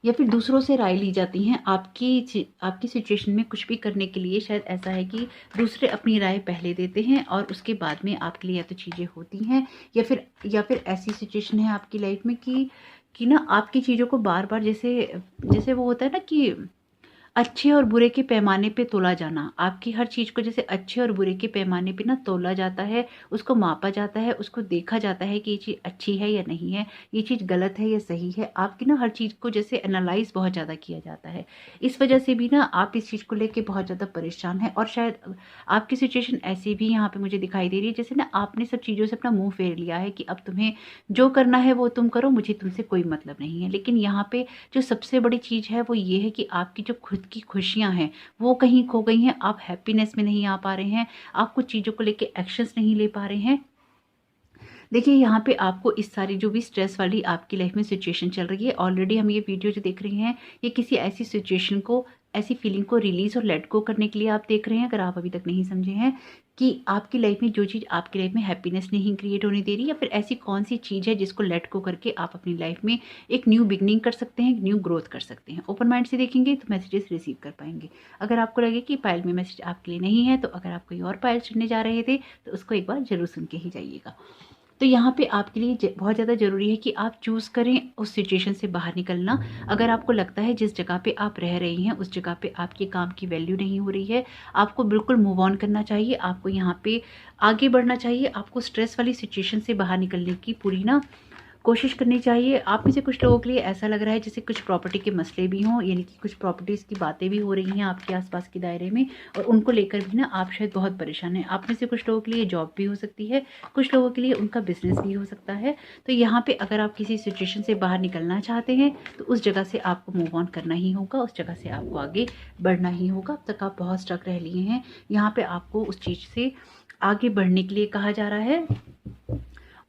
या फिर दूसरों से राय ली जाती हैं आपकी सिचुएशन में कुछ भी करने के लिए। शायद ऐसा है कि दूसरे अपनी राय पहले देते हैं और उसके बाद में आपके लिए या तो चीज़ें होती हैं या फिर ऐसी सिचुएशन है आपकी लाइफ में कि ना आपकी चीज़ों को बार बार जैसे वो होता है ना कि अच्छे और बुरे के पैमाने पे तोला जाना, आपकी हर चीज़ को जैसे अच्छे और बुरे के पैमाने पे ना तोला जाता है, उसको मापा जाता है, उसको देखा जाता है कि ये चीज़ अच्छी है या नहीं है, ये चीज़ गलत है या सही है। आपकी ना हर चीज़ को जैसे एनालाइज़ बहुत ज़्यादा किया जाता है। इस वजह से भी ना आप इस चीज़ को लेके बहुत ज़्यादा परेशान हैं, और शायद आपकी सिचुएशन ऐसी भी यहाँ पे मुझे दिखाई दे रही है जैसे ना आपने सब चीज़ों से अपना मुँह फेर लिया है कि अब तुम्हें जो करना है वो तुम करो, मुझे तुमसे कोई मतलब नहीं है। लेकिन यहाँ पे जो सबसे बड़ी चीज़ है वो ये है कि आपकी जो खुद की खुशियाँ हैं वो कहीं खो गई हैं, आप हैप्पीनेस में नहीं आ पा रहे हैं, आप कुछ चीज़ों को लेके एक्शंस नहीं ले पा रहे हैं। देखिए यहाँ पे आपको इस सारी जो भी स्ट्रेस वाली आपकी लाइफ में सिचुएशन चल रही है, ऑलरेडी हम ये वीडियो जो देख रहे हैं ये किसी ऐसी सिचुएशन को, ऐसी फीलिंग को रिलीज और लेट गो करने के लिए आप देख रहे हैं। अगर आप अभी तक नहीं समझे हैं कि आपकी लाइफ में जो चीज़ आपकी लाइफ में हैप्पीनेस नहीं क्रिएट होने दे रही, या फिर ऐसी कौन सी चीज़ है जिसको लेट गो करके आप अपनी लाइफ में एक न्यू बिगनिंग कर सकते हैं, न्यू ग्रोथ कर सकते हैं। ओपन माइंड से देखेंगे तो मैसेजेस रिसीव कर पाएंगे। अगर आपको लगे कि पायल में मैसेज आपके लिए नहीं है, तो अगर आप कोई और पायल चुनने जा रहे थे तो उसको एक बार जरूर सुन के ही जाइएगा। तो यहाँ पे आपके लिए बहुत ज़्यादा ज़रूरी है कि आप चूज़ करें उस सिचुएशन से बाहर निकलना। अगर आपको लगता है जिस जगह पे आप रह रही हैं उस जगह पे आपके काम की वैल्यू नहीं हो रही है, आपको बिल्कुल मूव ऑन करना चाहिए, आपको यहाँ पे आगे बढ़ना चाहिए, आपको स्ट्रेस वाली सिचुएशन से बाहर निकलने की पूरी ना कोशिश करनी चाहिए। आप में से कुछ लोगों के लिए ऐसा लग रहा है जैसे कुछ प्रॉपर्टी के मसले भी हों, यानी कि कुछ प्रॉपर्टीज़ की बातें भी हो रही हैं आपके आसपास के दायरे में, और उनको लेकर भी ना आप शायद बहुत परेशान हैं। आप में से कुछ लोगों के लिए जॉब भी हो सकती है, कुछ लोगों के लिए उनका बिजनेस भी हो सकता है। तो यहाँ पे अगर आप किसी सिचुएशन से बाहर निकलना चाहते हैं तो उस जगह से आपको मूव ऑन करना ही होगा, उस जगह से आपको आगे बढ़ना ही होगा। अब तक आप बहुत स्टक रह लिए हैं, यहाँ पे आपको उस चीज़ से आगे बढ़ने के लिए कहा जा रहा है।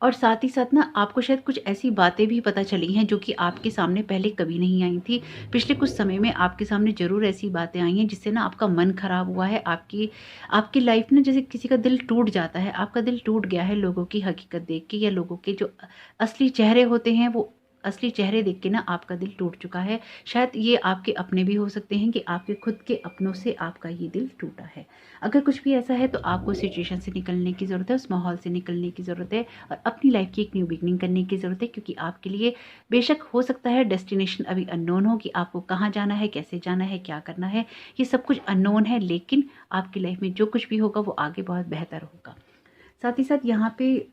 और साथ ही साथ ना आपको शायद कुछ ऐसी बातें भी पता चली हैं जो कि आपके सामने पहले कभी नहीं आई थी। पिछले कुछ समय में आपके सामने ज़रूर ऐसी बातें आई हैं जिससे ना आपका मन ख़राब हुआ है। आपकी आपकी लाइफ में जैसे किसी का दिल टूट जाता है, आपका दिल टूट गया है लोगों की हकीकत देख के, या लोगों के जो असली चेहरे होते हैं वो असली चेहरे देख के ना आपका दिल टूट चुका है। शायद ये आपके अपने भी हो सकते हैं कि आपके खुद के अपनों से आपका ये दिल टूटा है। अगर कुछ भी ऐसा है तो आपको सिचुएशन से निकलने की ज़रूरत है, उस माहौल से निकलने की ज़रूरत है, और अपनी लाइफ की एक न्यू बिगनिंग करने की ज़रूरत है। क्योंकि आपके लिए बेशक हो सकता है डेस्टिनेशन अभी अननोन हो कि आपको कहाँ जाना है, कैसे जाना है, क्या करना है, ये सब कुछ अननोन है, लेकिन आपकी लाइफ में जो कुछ भी होगा वो आगे बहुत बेहतर होगा। साथ ही साथ यहाँ पे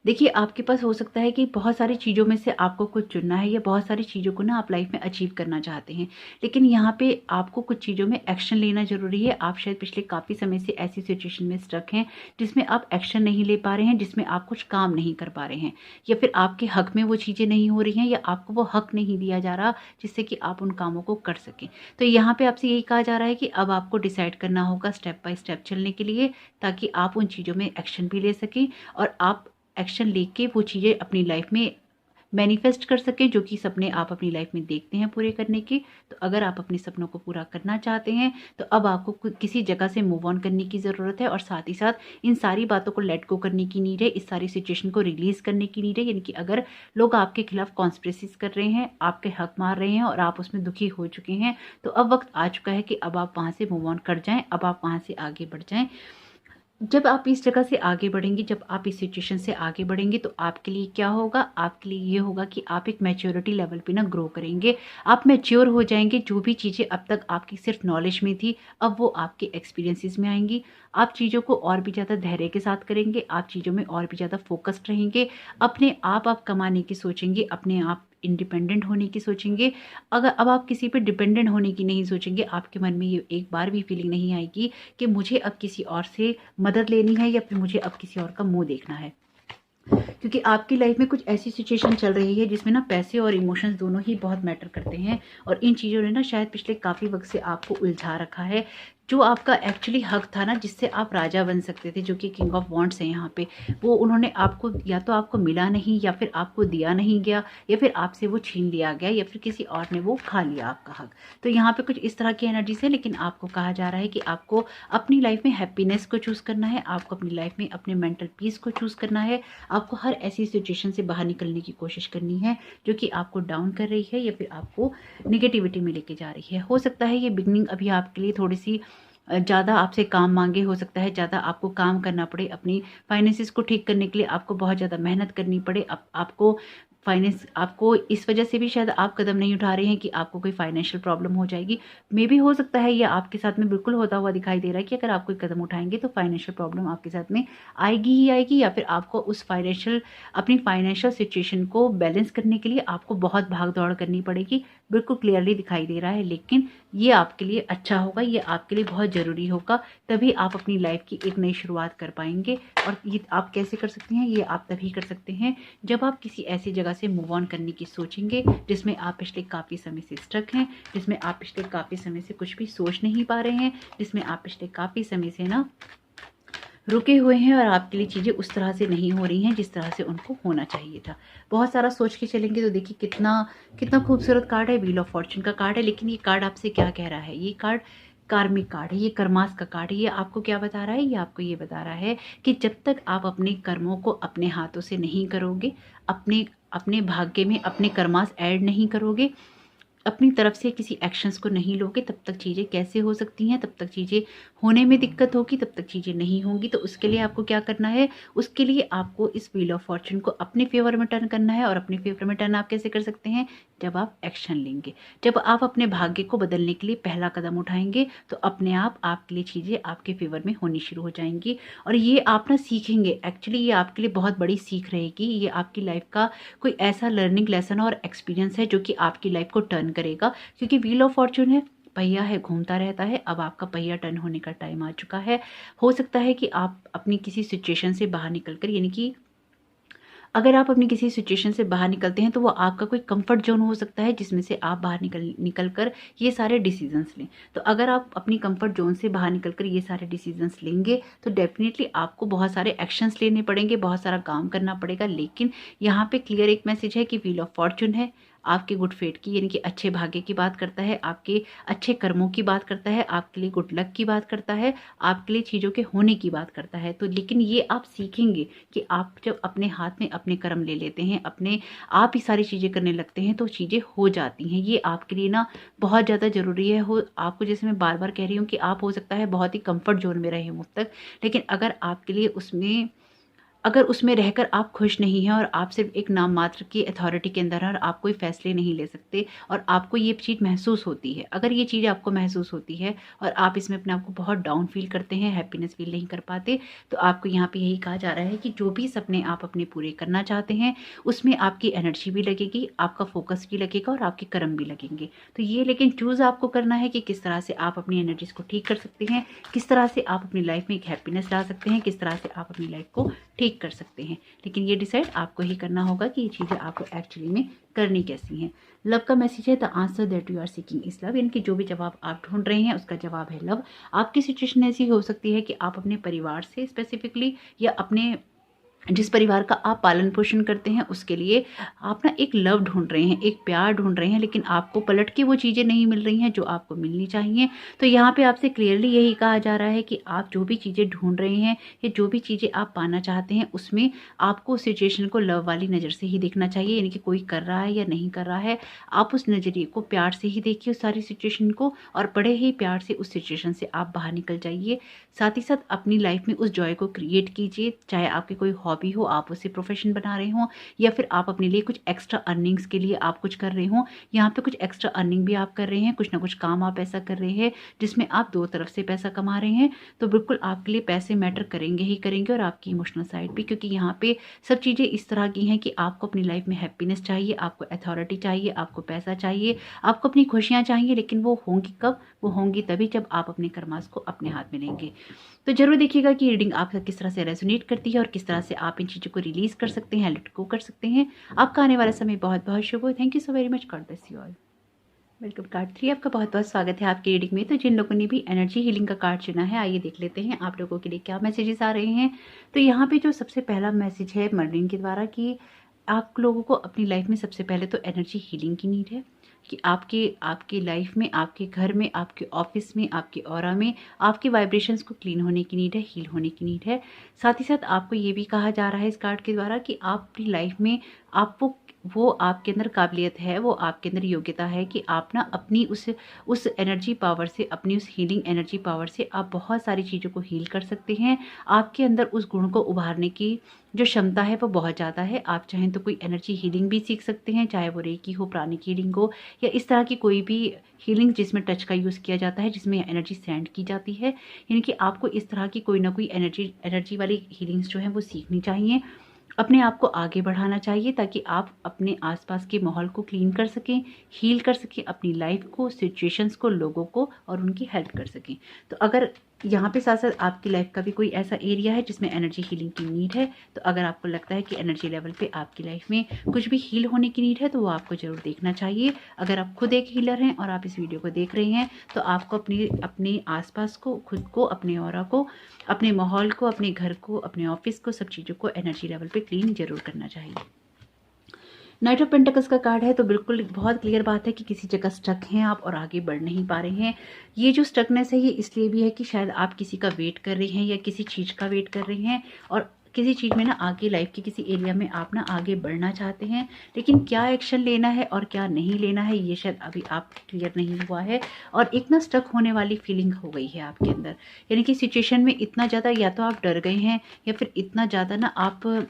देखिए आपके पास हो सकता है कि बहुत सारी चीज़ों में से आपको कुछ चुनना है, या बहुत सारी चीज़ों को ना आप लाइफ में अचीव करना चाहते हैं, लेकिन यहाँ पे आपको कुछ चीज़ों में एक्शन लेना ज़रूरी है। आप शायद पिछले काफ़ी समय से ऐसी सिचुएशन में स्टक हैं जिसमें आप एक्शन नहीं ले पा रहे हैं, जिसमें आप कुछ काम नहीं कर पा रहे हैं, या फिर आपके हक में वो चीज़ें नहीं हो रही हैं, या आपको वो हक नहीं दिया जा रहा जिससे कि आप उन कामों को कर सकें। तो यहाँ पे आपसे यही कहा जा रहा है कि अब आपको डिसाइड करना होगा स्टेप बाय स्टेप चलने के लिए, ताकि आप उन चीज़ों में एक्शन भी ले सकें और आप एक्शन लेके वो चीज़ें अपनी लाइफ में मैनिफेस्ट कर सकें, जो कि सपने आप अपनी लाइफ में देखते हैं पूरे करने के। तो अगर आप अपने सपनों को पूरा करना चाहते हैं तो अब आपको किसी जगह से मूव ऑन करने की ज़रूरत है, और साथ ही साथ इन सारी बातों को लेट गो करने की नीड है, इस सारी सिचुएशन को रिलीज़ करने की नीड है। यानी कि अगर लोग आपके खिलाफ कॉन्स्पिरेसीज कर रहे हैं, आपके हक मार रहे हैं और आप उसमें दुखी हो चुके हैं, तो अब वक्त आ चुका है कि अब आप वहाँ से मूव ऑन कर जाएँ, अब आप वहाँ से आगे बढ़ जाएँ। जब आप इस जगह से आगे बढ़ेंगे, जब आप इस सिचुएशन से आगे बढ़ेंगे, तो आपके लिए क्या होगा, आपके लिए ये होगा कि आप एक मैच्योरिटी लेवल पे ना ग्रो करेंगे, आप मैच्योर हो जाएंगे। जो भी चीज़ें अब तक आपकी सिर्फ नॉलेज में थी, अब वो आपके एक्सपीरियंसेस में आएंगी। आप चीज़ों को और भी ज़्यादा धैर्य के साथ करेंगे, आप चीज़ों में और भी ज़्यादा फोकस्ड रहेंगे, अपने आप कमाने की सोचेंगे, अपने आप इंडिपेंडेंट होने की सोचेंगे। अगर अब आप किसी पे डिपेंडेंट होने की नहीं सोचेंगे, आपके मन में ये एक बार भी फीलिंग नहीं आएगी कि मुझे अब किसी और से मदद लेनी है, या फिर मुझे अब किसी और का मुंह देखना है। क्योंकि आपकी लाइफ में कुछ ऐसी सिचुएशन चल रही है जिसमें ना पैसे और इमोशंस दोनों ही बहुत मैटर करते हैं, और इन चीज़ों ने ना शायद पिछले काफ़ी वक्त से आपको उलझा रखा है। जो आपका एक्चुअली हक था ना, जिससे आप राजा बन सकते थे, जो कि किंग ऑफ वॉन्ड्स है यहाँ पे, वो उन्होंने आपको या तो आपको मिला नहीं, या फिर आपको दिया नहीं गया, या फिर आपसे वो छीन लिया गया, या फिर किसी और ने वो खा लिया आपका हक। तो यहाँ पे कुछ इस तरह की एनर्जीज है, लेकिन आपको कहा जा रहा है कि आपको अपनी लाइफ में हैप्पीनेस को चूज़ करना है, आपको अपनी लाइफ में अपने मेंटल पीस को चूज़ करना है, आपको हर ऐसी सिचुएशन से बाहर निकलने की कोशिश करनी है जो कि आपको डाउन कर रही है, या फिर आपको निगेटिविटी में लेके जा रही है। हो सकता है ये बिगनिंग अभी आपके लिए थोड़ी सी ज़्यादा आपसे काम मांगे, हो सकता है ज़्यादा आपको काम करना पड़े, अपनी फाइनेंसिस को ठीक करने के लिए आपको बहुत ज़्यादा मेहनत करनी पड़े, आपको फाइनेंस आपको इस वजह से भी शायद आप कदम नहीं उठा रहे हैं कि आपको कोई फाइनेंशियल प्रॉब्लम हो जाएगी। मे भी हो सकता है ये आपके साथ में बिल्कुल होता हुआ दिखाई दे रहा है कि अगर आप कोई कदम उठाएंगे तो फाइनेंशियल प्रॉब्लम आपके साथ में आएगी ही आएगी, या फिर आपको उस अपनी फाइनेंशियल सिचुएशन को बैलेंस करने के लिए आपको बहुत भाग दौड़ करनी पड़ेगी। बिल्कुल क्लियरली दिखाई दे रहा है, लेकिन ये आपके लिए अच्छा होगा, ये आपके लिए बहुत ज़रूरी होगा। तभी आप अपनी लाइफ की एक नई शुरुआत कर पाएंगे। और ये आप कैसे कर सकते हैं, ये आप तभी कर सकते हैं जब आप किसी ऐसी जगह से मूव ऑन करने की सोचेंगे जिसमें आप पिछले काफ़ी समय से स्टक हैं, जिसमें आप पिछले काफ़ी समय से कुछ भी सोच नहीं पा रहे हैं, जिसमें आप पिछले काफ़ी समय से ना रुके हुए हैं और आपके लिए चीज़ें उस तरह से नहीं हो रही हैं जिस तरह से उनको होना चाहिए था। बहुत सारा सोच के चलेंगे तो देखिए कितना कितना खूबसूरत कार्ड है, व्हील ऑफ फॉर्चून का कार्ड है। लेकिन ये कार्ड आपसे क्या कह रहा है, ये कार्ड कार्मिक कार्ड है, ये कर्मास का कार्ड है। ये आपको क्या बता रहा है, ये आपको ये बता रहा है कि जब तक आप अपने कर्मों को अपने हाथों से नहीं करोगे, अपने अपने भाग्य में अपने कर्मास ऐड नहीं करोगे, अपनी तरफ से किसी एक्शंस को नहीं लोगे, तब तक चीज़ें कैसे हो सकती हैं, तब तक चीज़ें होने में दिक्कत होगी, तब तक चीज़ें नहीं होंगी। तो उसके लिए आपको क्या करना है, उसके लिए आपको इस व्हील ऑफ फॉर्चून को अपने फेवर में टर्न करना है। और अपने फेवर में टर्न आप कैसे कर सकते हैं, जब आप एक्शन लेंगे, जब आप अपने भाग्य को बदलने के लिए पहला कदम उठाएंगे, तो अपने आप आपके लिए चीज़ें आपके फेवर में होनी शुरू हो जाएंगी। और ये आप ना सीखेंगे, एक्चुअली ये आपके लिए बहुत बड़ी सीख रहेगी। ये आपकी लाइफ का कोई ऐसा लर्निंग लेसन और एक्सपीरियंस है जो कि आपकी लाइफ को टर्न करेगा। क्योंकि व्हील ऑफ फॉर्चून है, पहिया है, घूमता रहता है। अब आपका पहिया टर्न होने का टाइम आ चुका है। हो सकता है कि आप अपनी किसी सिचुएशन से बाहर निकलकर, यानी कि अगर आप अपनी किसी सिचुएशन से बाहर निकलते हैं तो वो आपका कोई कंफर्ट जोन हो सकता है जिसमें से आप बाहर निकल कर ये सारे डिसीजंस लें। तो अगर आप अपनी कंफर्ट जोन से बाहर निकल कर ये सारे डिसीजंस लेंगे तो डेफिनेटली आपको बहुत सारे एक्शंस लेने पड़ेंगे, बहुत सारा काम करना पड़ेगा। लेकिन यहाँ पे क्लियर एक मैसेज है कि व्हील ऑफ फॉर्चून है, आपके गुड फेट की, यानी कि अच्छे भाग्य की बात करता है, आपके अच्छे कर्मों की बात करता है, आपके लिए गुड लक की बात करता है, आपके लिए चीज़ों के होने की बात करता है। तो लेकिन ये आप सीखेंगे कि आप जब अपने हाथ में अपने कर्म ले लेते हैं, अपने आप ही सारी चीज़ें करने लगते हैं, तो चीज़ें हो जाती हैं। ये आपके लिए ना बहुत ज़्यादा ज़रूरी है। हो आपको, जैसे मैं बार बार कह रही हूँ कि आप हो सकता है बहुत ही कंफर्ट जोन में रहे हो अब तक, लेकिन अगर उसमें रहकर आप खुश नहीं हैं और आप सिर्फ एक नाम मात्र की अथॉरिटी के अंदर हैं और आप कोई फैसले नहीं ले सकते और आपको ये चीज़ महसूस होती है, अगर ये चीज़ आपको महसूस होती है और आप इसमें अपने आप को बहुत डाउन फील करते हैं, हैप्पीनेस फील नहीं कर पाते, तो आपको यहाँ पे यही कहा जा रहा है कि जो भी सपने आप अपने पूरे करना चाहते हैं उसमें आपकी एनर्जी भी लगेगी, आपका फोकस भी लगेगा और आपके कर्म भी लगेंगे। तो ये लेकिन चूज़ आपको करना है कि किस तरह से आप अपनी एनर्जीज को ठीक कर सकते हैं, किस तरह से आप अपनी लाइफ में एक हैप्पीनेस ला सकते हैं, किस तरह से आप अपनी लाइफ को ठीक कर सकते हैं। लेकिन ये डिसाइड आपको ही करना होगा कि ये चीज़ें आपको एक्चुअली में करनी कैसी हैं। लव का मैसेज है, the answer that you are seeking is love, यानी कि जो भी जवाब आप ढूंढ रहे हैं उसका जवाब है लव। आपकी सिचुएशन ऐसी हो सकती है कि आप अपने परिवार से स्पेसिफिकली या अपने जिस परिवार का आप पालन पोषण करते हैं उसके लिए आप ना एक लव ढूंढ रहे हैं, एक प्यार ढूंढ रहे हैं, लेकिन आपको पलट के वो चीज़ें नहीं मिल रही हैं जो आपको मिलनी चाहिए। तो यहाँ पे आपसे क्लियरली यही कहा जा रहा है कि आप जो भी चीज़ें ढूंढ रहे हैं या जो भी चीज़ें आप पाना चाहते हैं उसमें आपको उस सिचुएशन को लव वाली नज़र से ही देखना चाहिए, यानी कि कोई कर रहा है या नहीं कर रहा है, आप उस नज़रिए को प्यार से ही देखिए उस सारी सिचुएशन को, और बड़े ही प्यार से उस सिचुएशन से आप बाहर निकल जाइए। साथ ही साथ अपनी लाइफ में उस जॉय को क्रिएट कीजिए, चाहे आपकी कोई हॉबी हो, आप उसे प्रोफेशन बना रहे हो, या फिर आप अपने लिए कुछ एक्स्ट्रा अर्निंग्स के लिए आप कुछ कर रहे हो। यहाँ पे कुछ एक्स्ट्रा अर्निंग भी आप कर रहे हैं, कुछ ना कुछ काम आप ऐसा कर रहे हैं जिसमें आप दो तरफ से पैसा कमा रहे हैं। तो बिल्कुल आपके लिए पैसे मैटर करेंगे ही करेंगे, और आपकी इमोशनल साइड भी, क्योंकि यहाँ पे सब चीज़ें इस तरह की हैं कि आपको अपनी लाइफ में हैप्पीनेस चाहिए, आपको अथॉरिटी चाहिए, आपको पैसा चाहिए, आपको अपनी खुशियाँ चाहिए, लेकिन वो होंगी कब, वो होंगी तभी जब आप अपने कर्मास को अपने हाथ में लेंगे। तो जरूर देखिएगा कि रीडिंग आपका किस तरह से रेजोनेट करती है और किस तरह से आप इन चीज़ों को रिलीज कर सकते हैं, लेट गो कर सकते हैं। आपका आने वाला समय बहुत बहुत शुभ हो। Thank you so very much, God bless you all. Welcome card 3, आपका बहुत बहुत स्वागत है आपकी रीडिंग में। तो जिन लोगों ने भी एनर्जी हीलिंग का कार्ड चुना है, आइए देख लेते हैं आप लोगों के लिए क्या मैसेजेस आ रहे हैं। तो यहाँ पे जो सबसे पहला मैसेज है मर्लिन के द्वारा कि आप लोगों को अपनी लाइफ में सबसे पहले तो एनर्जी हीलिंग की नीड है, कि आपकी लाइफ में, आपके घर में, आपके ऑफिस में, आपके ऑरा में आपके वाइब्रेशंस को क्लीन होने की नीड है, हील होने की नीड है। साथ ही साथ आपको ये भी कहा जा रहा है इस कार्ड के द्वारा कि आप अपनी लाइफ में आप वो आपके अंदर काबिलियत है, वो आपके अंदर योग्यता है कि आप ना अपनी उस एनर्जी पावर से, अपनी उस हीलिंग एनर्जी पावर से आप बहुत सारी चीज़ों को हील कर सकते हैं। आपके अंदर उस गुण को उभारने की जो क्षमता है वो बहुत ज़्यादा है। आप चाहें तो कोई एनर्जी हीलिंग भी सीख सकते हैं, चाहे वो रेकी हो, प्राणिक हीलिंग हो या इस तरह की कोई भी हीलिंग जिसमें टच का यूज़ किया जाता है, जिसमें एनर्जी सेंड की जाती है। यानी कि आपको इस तरह की कोई ना कोई एनर्जी वाली हीलिंग्स जो हैं वो सीखनी चाहिए। अपने आप को आगे बढ़ाना चाहिए ताकि आप अपने आसपास के माहौल को क्लीन कर सकें, हील कर सकें, अपनी लाइफ को, सिचुएशंस को, लोगों को और उनकी हेल्प कर सकें। तो अगर यहाँ पे साथ साथ आपकी लाइफ का भी कोई ऐसा एरिया है जिसमें एनर्जी हीलिंग की नीड है, तो अगर आपको लगता है कि एनर्जी लेवल पे आपकी लाइफ में कुछ भी हील होने की नीड है, तो वो आपको ज़रूर देखना चाहिए। अगर आप खुद एक हीलर हैं और आप इस वीडियो को देख रहे हैं, तो आपको अपने आसपास को, खुद को, अपने ऑरा को, अपने माहौल को, अपने घर को, अपने ऑफिस को, सब चीज़ों को एनर्जी लेवल पे क्लीन जरूर करना चाहिए। नाइट ऑफ पेंटिकल्स का कार्ड है तो बिल्कुल बहुत क्लियर बात है कि किसी जगह स्टक हैं आप और आगे बढ़ नहीं पा रहे हैं। ये जो स्टकनेस है ये इसलिए भी है कि शायद आप किसी का वेट कर रहे हैं या किसी चीज़ का वेट कर रहे हैं और किसी चीज़ में ना आगे, लाइफ के किसी एरिया में आप ना आगे बढ़ना चाहते हैं, लेकिन क्या एक्शन लेना है और क्या नहीं लेना है ये शायद अभी आप क्लियर नहीं हुआ है और एक ना स्टक होने वाली फीलिंग हो गई है आपके अंदर। यानी कि सिचुएशन में इतना ज़्यादा या तो आप डर गए हैं या फिर इतना ज़्यादा ना आप,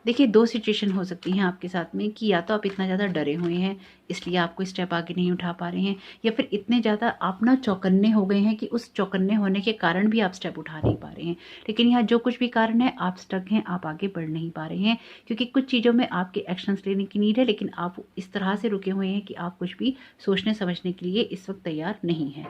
देखिए दो सिचुएशन हो सकती हैं आपके साथ में कि या तो आप इतना ज़्यादा डरे हुए हैं इसलिए आप कोई स्टेप आगे नहीं उठा पा रहे हैं, या फिर इतने ज़्यादा आप ना चौकन्ने हो गए हैं कि उस चौकन्ने होने के कारण भी आप स्टेप उठा नहीं पा रहे हैं। लेकिन यहाँ जो कुछ भी कारण है, आप स्टक हैं, आप आगे बढ़ नहीं पा रहे हैं क्योंकि कुछ चीज़ों में आपके एक्शंस लेने की नीड है, लेकिन आप इस तरह से रुके हुए हैं कि आप कुछ भी सोचने समझने के लिए इस वक्त तैयार नहीं है।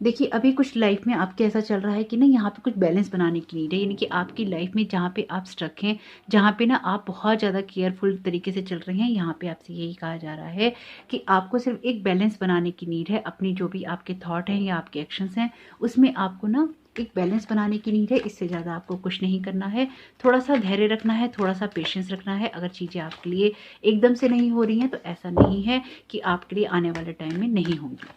देखिए अभी कुछ लाइफ में आपके ऐसा चल रहा है कि ना यहाँ पे कुछ बैलेंस बनाने की नीड है, यानी कि आपकी लाइफ में जहाँ पे आप स्ट्रक हैं, जहाँ पे ना आप बहुत ज़्यादा केयरफुल तरीके से चल रहे हैं, यहाँ पे आपसे यही कहा जा रहा है कि आपको सिर्फ एक बैलेंस बनाने की नीड है। अपनी जो भी आपके थॉट हैं या आपके एक्शंस हैं उसमें आपको ना एक बैलेंस बनाने की नीड है। इससे ज़्यादा आपको कुछ नहीं करना है। थोड़ा सा धैर्य रखना है, थोड़ा सा पेशेंस रखना है। अगर चीज़ें आपके लिए एकदम से नहीं हो रही हैं तो ऐसा नहीं है कि आपके लिए आने वाले टाइम में नहीं होंगी।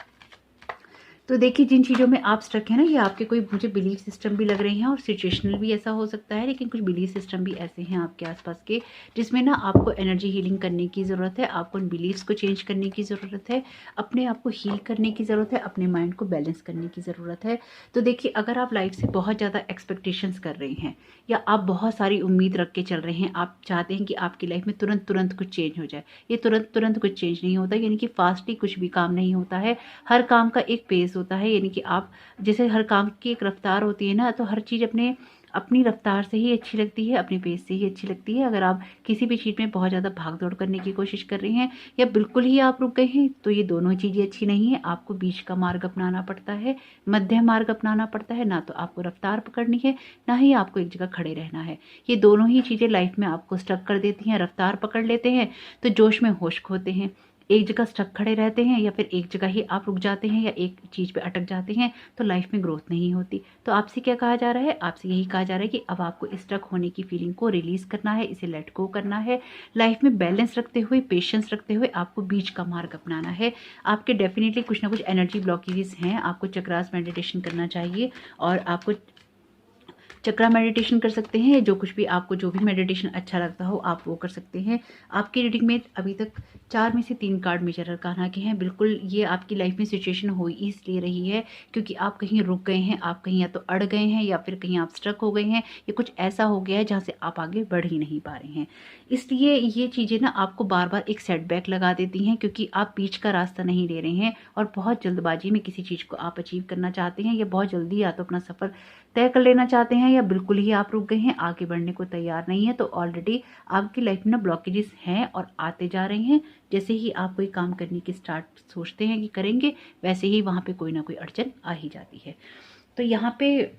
तो देखिए जिन चीज़ों में आप स्टक हैं ना, ये आपके कोई मुझे बिलीफ सिस्टम भी लग रहे हैं और सिचुएशनल भी ऐसा हो सकता है, लेकिन कुछ बिलीफ सिस्टम भी ऐसे हैं आपके आसपास के जिसमें ना आपको एनर्जी हीलिंग करने की ज़रूरत है। आपको उन बिलीव्स को चेंज करने की ज़रूरत है, अपने आप को हील करने की ज़रूरत है, अपने माइंड को बैलेंस करने की ज़रूरत है। तो देखिए अगर आप लाइफ से बहुत ज़्यादा एक्सपेक्टेशंस कर रहे हैं या आप बहुत सारी उम्मीद रख के चल रहे हैं, आप चाहते हैं कि आपकी लाइफ में तुरंत तुरंत कुछ चेंज हो जाए, ये तुरंत तुरंत कुछ चेंज नहीं होता, यानी कि फास्टली कुछ भी काम नहीं होता है। हर काम का एक पेस होता है, यानी कि आप जैसे हर काम की एक रफ्तार होती है ना, तो हर चीज़ अपनी रफ्तार से ही अच्छी लगती है, अपने पेस से ही अच्छी लगती है। अगर आप किसी भी चीज़ में बहुत ज़्यादा भाग दौड़ करने की कोशिश कर रहे हैं या बिल्कुल ही आप रुक गए हैं, तो ये दोनों चीज़ें अच्छी नहीं है। आपको बीच का मार्ग अपनाना पड़ता है, मध्यम मार्ग अपनाना पड़ता है। ना तो आपको रफ्तार पकड़नी है, ना ही आपको एक जगह खड़े रहना है। ये दोनों ही चीज़ें लाइफ में आपको स्टक कर देती हैं। रफ्तार पकड़ लेते हैं तो जोश में होश खोते हैं, एक जगह स्टक खड़े रहते हैं या फिर एक जगह ही आप रुक जाते हैं या एक चीज़ पे अटक जाते हैं, तो लाइफ में ग्रोथ नहीं होती। तो आपसे क्या कहा जा रहा है? आपसे यही कहा जा रहा है कि अब आपको स्टक होने की फीलिंग को रिलीज़ करना है, इसे लेट गो करना है। लाइफ में बैलेंस रखते हुए, पेशेंस रखते हुए आपको बीच का मार्ग अपनाना है। आपके डेफिनेटली कुछ ना कुछ एनर्जी ब्लॉकेजेस हैं, आपको चक्रास मेडिटेशन करना चाहिए और आपको चक्रा मेडिटेशन कर सकते हैं। जो कुछ भी आपको, जो भी मेडिटेशन अच्छा लगता हो आप वो कर सकते हैं। आपकी रीडिंग में अभी तक 4 में से 3 कार्ड मेजर अरकाना के हैं। बिल्कुल ये आपकी लाइफ में सिचुएशन हो इसलिए रही है क्योंकि आप कहीं रुक गए हैं, आप कहीं या तो अड़ गए हैं या फिर कहीं आप स्ट्रक हो गए हैं, या कुछ ऐसा हो गया है जहाँ से आप आगे बढ़ ही नहीं पा रहे हैं। इसलिए ये चीज़ें ना आपको बार बार एक सेटबैक लगा देती हैं क्योंकि आप बीच का रास्ता नहीं ले रहे हैं और बहुत जल्दबाजी में किसी चीज़ को आप अचीव करना चाहते हैं या बहुत जल्दी या तो अपना सफ़र तय कर लेना चाहते हैं या बिल्कुल ही आप रुक गए हैं, आगे बढ़ने को तैयार नहीं है। तो ऑलरेडी आपकी लाइफ में ना ब्लॉकेजेस हैं और आते जा रहे हैं। जैसे ही आप कोई काम करने की स्टार्ट सोचते हैं कि करेंगे, वैसे ही वहाँ पे कोई ना कोई अड़चन आ ही जाती है। तो यहाँ पे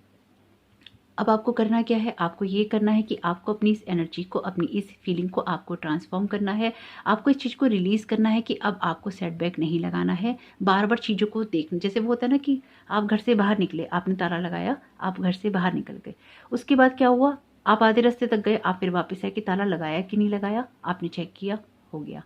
अब आपको करना क्या है? आपको ये करना है कि आपको अपनी इस एनर्जी को, अपनी इस फीलिंग को आपको ट्रांसफॉर्म करना है। आपको इस चीज़ को रिलीज़ करना है कि अब आपको सेटबैक नहीं लगाना है। बार बार चीज़ों को देखना, जैसे वो होता है ना कि आप घर से बाहर निकले, आपने ताला लगाया, आप घर से बाहर निकल गए, उसके बाद क्या हुआ? आप आधे रास्ते तक गए, आप फिर वापस आए कि ताला लगाया कि नहीं लगाया, आपने चेक किया, हो गया।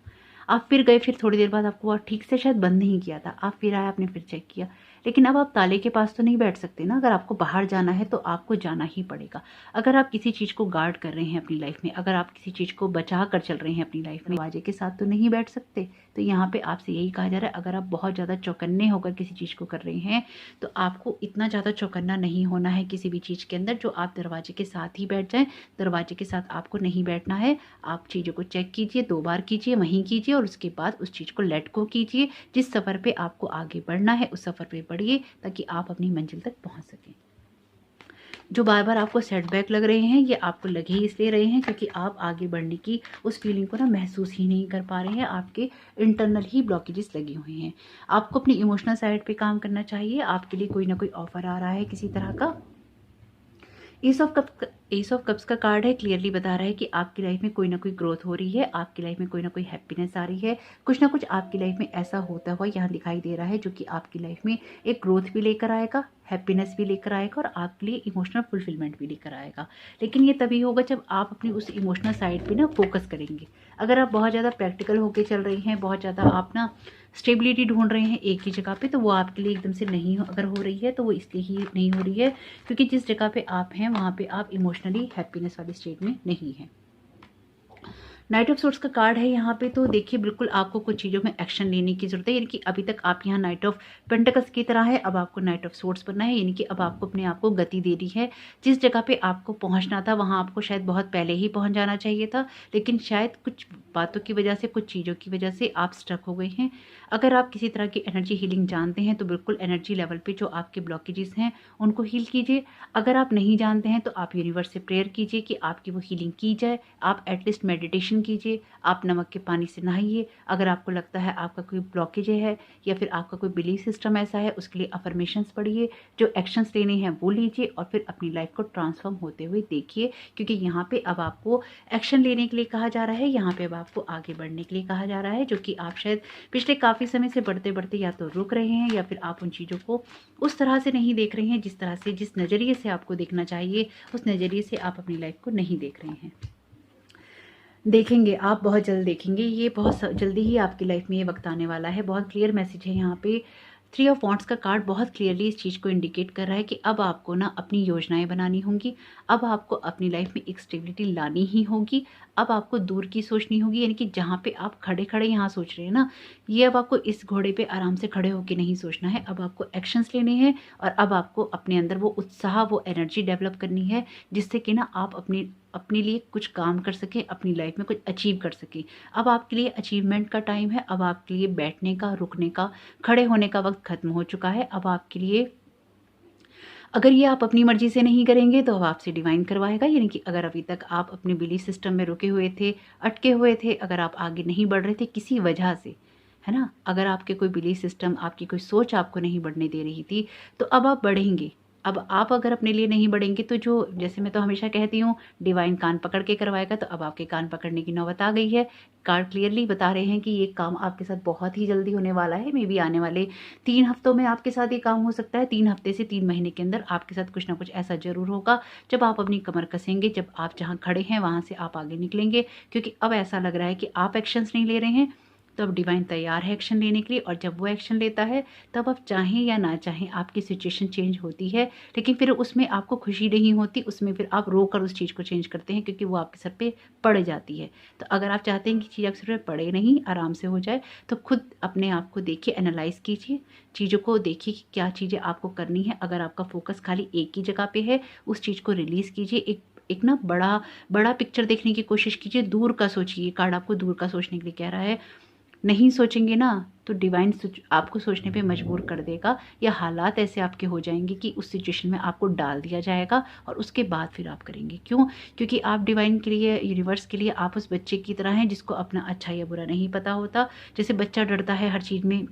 आप फिर गए, फिर थोड़ी देर बाद आपको ठीक से शायद बंद नहीं किया था, आप फिर आए, आपने फिर चेक किया। लेकिन अब आप ताले के पास तो नहीं बैठ सकते ना। अगर आपको बाहर जाना है तो आपको जाना ही पड़ेगा। अगर आप किसी चीज़ को गार्ड कर रहे हैं अपनी लाइफ में, अगर आप किसी चीज़ को बचा कर चल रहे हैं अपनी लाइफ में, दरवाजे के साथ तो नहीं बैठ सकते। तो यहाँ पे आपसे यही कहा जा रहा है, अगर आप बहुत ज़्यादा चौकन्ने होकर किसी चीज़ को कर रहे हैं तो आपको इतना ज़्यादा चौकन्ना नहीं होना है किसी भी चीज़ के अंदर जो आप दरवाजे के साथ ही बैठ जाएं। दरवाजे के साथ आपको नहीं बैठना है। आप चीज़ों को चेक कीजिए, 2 बार कीजिए, वहीं कीजिए और उसके बाद उस चीज़ को लेट गो कीजिए। जिस सफ़र पे आपको आगे बढ़ना है उस सफ़र पे बढ़िए ताकि आप अपनी मंजिल तक पहुँच सकें। जो बार बार आपको सेटबैक लग रहे हैं ये आपको लग ही इसलिए रहे हैं क्योंकि आप आगे बढ़ने की उस फीलिंग को ना महसूस ही नहीं कर पा रहे हैं। आपके इंटरनल ही ब्लॉकेजेस लगे हुए हैं। आपको अपनी इमोशनल साइड पे काम करना चाहिए। आपके लिए कोई ना कोई ऑफर आ रहा है किसी तरह का। एस ऑफ कप्स का कार्ड है, क्लियरली बता रहा है कि आपकी लाइफ में कोई ना कोई ग्रोथ हो रही है, आपकी लाइफ में कोई ना कोई हैप्पीनेस आ रही है। कुछ ना कुछ आपकी लाइफ में ऐसा होता हुआ यहाँ दिखाई दे रहा है जो कि आपकी लाइफ में एक ग्रोथ भी लेकर आएगा, हैप्पीनेस भी लेकर आएगा और आपके लिए इमोशनल फुलफिलमेंट भी लेकर आएगा। लेकिन ये तभी होगा जब आप अपनी उस इमोशनल साइड पे ना फोकस करेंगे। अगर आप बहुत ज़्यादा प्रैक्टिकल होके चल रही हैं, बहुत ज़्यादा आप ना स्टेबिलिटी ढूंढ रहे हैं एक ही जगह पे, तो वो आपके लिए एकदम से नहीं अगर हो रही है तो वो इसलिए ही नहीं हो रही है क्योंकि जिस जगह पे आप हैं वहाँ पे आप इमोशनली हैप्पीनेस वाली स्टेट में नहीं हैं। नाइट ऑफ सोर्ट्स का कार्ड है यहाँ पे, तो देखिए बिल्कुल आपको कुछ चीज़ों में एक्शन लेने की जरूरत है। यानी कि अभी तक आप यहाँ नाइट ऑफ पेंटिकल्स की तरह है, अब आपको नाइट ऑफ सोर्ट्स बनना है। यानी कि अब आपको अपने आप को गति दे दी है। जिस जगह पे आपको पहुँचना था वहाँ आपको शायद बहुत पहले ही पहुँच जाना चाहिए था, लेकिन शायद कुछ बातों की वजह से, कुछ चीज़ों की वजह से आप स्टक हो गए हैं। अगर आप किसी तरह की एनर्जी हीलिंग जानते हैं तो बिल्कुल एनर्जी लेवल पे जो आपके ब्लॉकेजेस हैं उनको हील कीजिए। अगर आप नहीं जानते हैं तो आप यूनिवर्स से प्रेयर कीजिए कि आपकी वो हीलिंग की जाए। आप एटलीस्ट मेडिटेशन कीजिए, आप नमक के पानी से नहाइए। अगर आपको लगता है आपका कोई ब्लॉकेज है या फिर आपका कोई बिलीफ सिस्टम ऐसा है, उसके लिए अफर्मेशंस पढ़िए, जो एक्शंस लेने हैं वो लीजिए और फिर अपनी लाइफ को ट्रांसफॉर्म होते हुए देखिए। क्योंकि यहाँ पे अब आपको एक्शन लेने के लिए कहा जा रहा है, यहाँ पे अब आपको आगे बढ़ने के लिए कहा जा रहा है, जो कि आप शायद पिछले काफ़ी समय से बढ़ते बढ़ते या तो रुक रहे हैं या फिर आप उन चीज़ों को उस तरह से नहीं देख रहे हैं जिस तरह से, जिस नज़रिए से आपको देखना चाहिए, उस नज़रिए से आप अपनी लाइफ को नहीं देख रहे हैं। देखेंगे आप, बहुत जल्द देखेंगे। ये बहुत जल्दी ही आपकी लाइफ में ये वक्त आने वाला है। बहुत क्लियर मैसेज है यहाँ पे। 3 ऑफ वॉन्ड्स का कार्ड बहुत क्लियरली इस चीज़ को इंडिकेट कर रहा है कि अब आपको ना अपनी योजनाएं बनानी होंगी। अब आपको अपनी लाइफ में एक स्टेबिलिटी लानी ही होगी। अब आपको दूर की सोचनी होगी। यानी कि जहाँ पे आप खड़े खड़े यहाँ सोच रहे हैं ना, ये अब आपको इस घोड़े पे आराम से खड़े होके नहीं सोचना है। अब आपको एक्शंस लेने हैं और अब आपको अपने अंदर वो उत्साह, वो एनर्जी डेवलप करनी है जिससे कि ना आप अपने लिए कुछ काम कर सकें, अपनी लाइफ में कुछ अचीव कर सकें। अब आपके लिए अचीवमेंट का टाइम है। अब आपके लिए बैठने का, रुकने का, खड़े होने का वक्त खत्म हो चुका है। अब आपके लिए, अगर ये आप अपनी मर्जी से नहीं करेंगे तो अब आपसे डिवाइन करवाएगा। यानी कि अगर अभी तक आप अपने बिलीफ सिस्टम में रुके हुए थे, अटके हुए थे, अगर आप आगे नहीं बढ़ रहे थे किसी वजह से, है ना, अगर आपके कोई बिलीफ सिस्टम, आपकी कोई सोच आपको नहीं बढ़ने दे रही थी, तो अब आप बढ़ेंगे। अब आप अगर अपने लिए नहीं बढ़ेंगे तो जो, जैसे मैं तो हमेशा कहती हूँ, डिवाइन कान पकड़ के करवाएगा। तो अब आपके कान पकड़ने की नौबत आ गई है। कार्ड क्लियरली बता रहे हैं कि ये काम आपके साथ बहुत ही जल्दी होने वाला है। मे बी आने वाले 3 हफ्तों में आपके साथ ये काम हो सकता है। 3 हफ्ते से 3 महीने के अंदर आपके साथ कुछ ना कुछ ऐसा जरूर होगा जब आप अपनी कमर कसेंगे, जब आप जहाँ खड़े हैं वहाँ से आप आगे निकलेंगे। क्योंकि अब ऐसा लग रहा है कि आप एक्शंस नहीं ले रहे हैं, तो अब डिवाइन तैयार है एक्शन लेने के लिए। और जब वो एक्शन लेता है तब आप चाहें या ना चाहें आपकी सिचुएशन चेंज होती है, लेकिन फिर उसमें आपको खुशी नहीं होती, उसमें फिर आप रोकर उस चीज़ को चेंज करते हैं क्योंकि वो आपके सर पे पड़ जाती है। तो अगर आप चाहते हैं कि चीज़ आपके सर पे पड़े नहीं, आराम से हो जाए, तो खुद अपने आप को देखिए, एनालाइज कीजिए, चीज़ों को देखिए कि क्या चीज़ें आपको करनी है। अगर आपका फोकस खाली एक ही जगह पे है, उस चीज़ को रिलीज़ कीजिए। एक ना बड़ा पिक्चर देखने की कोशिश कीजिए, दूर का सोचिए। कार्ड आपको दूर का सोचने के लिए कह रहा है। नहीं सोचेंगे ना तो डिवाइन आपको सोचने पे मजबूर कर देगा, या हालात ऐसे आपके हो जाएंगे कि उस सिचुएशन में आपको डाल दिया जाएगा और उसके बाद फिर आप करेंगे। क्यों? क्योंकि आप डिवाइन के लिए, यूनिवर्स के लिए, आप उस बच्चे की तरह हैं जिसको अपना अच्छा या बुरा नहीं पता होता। जैसे बच्चा डरता है हर चीज़ में,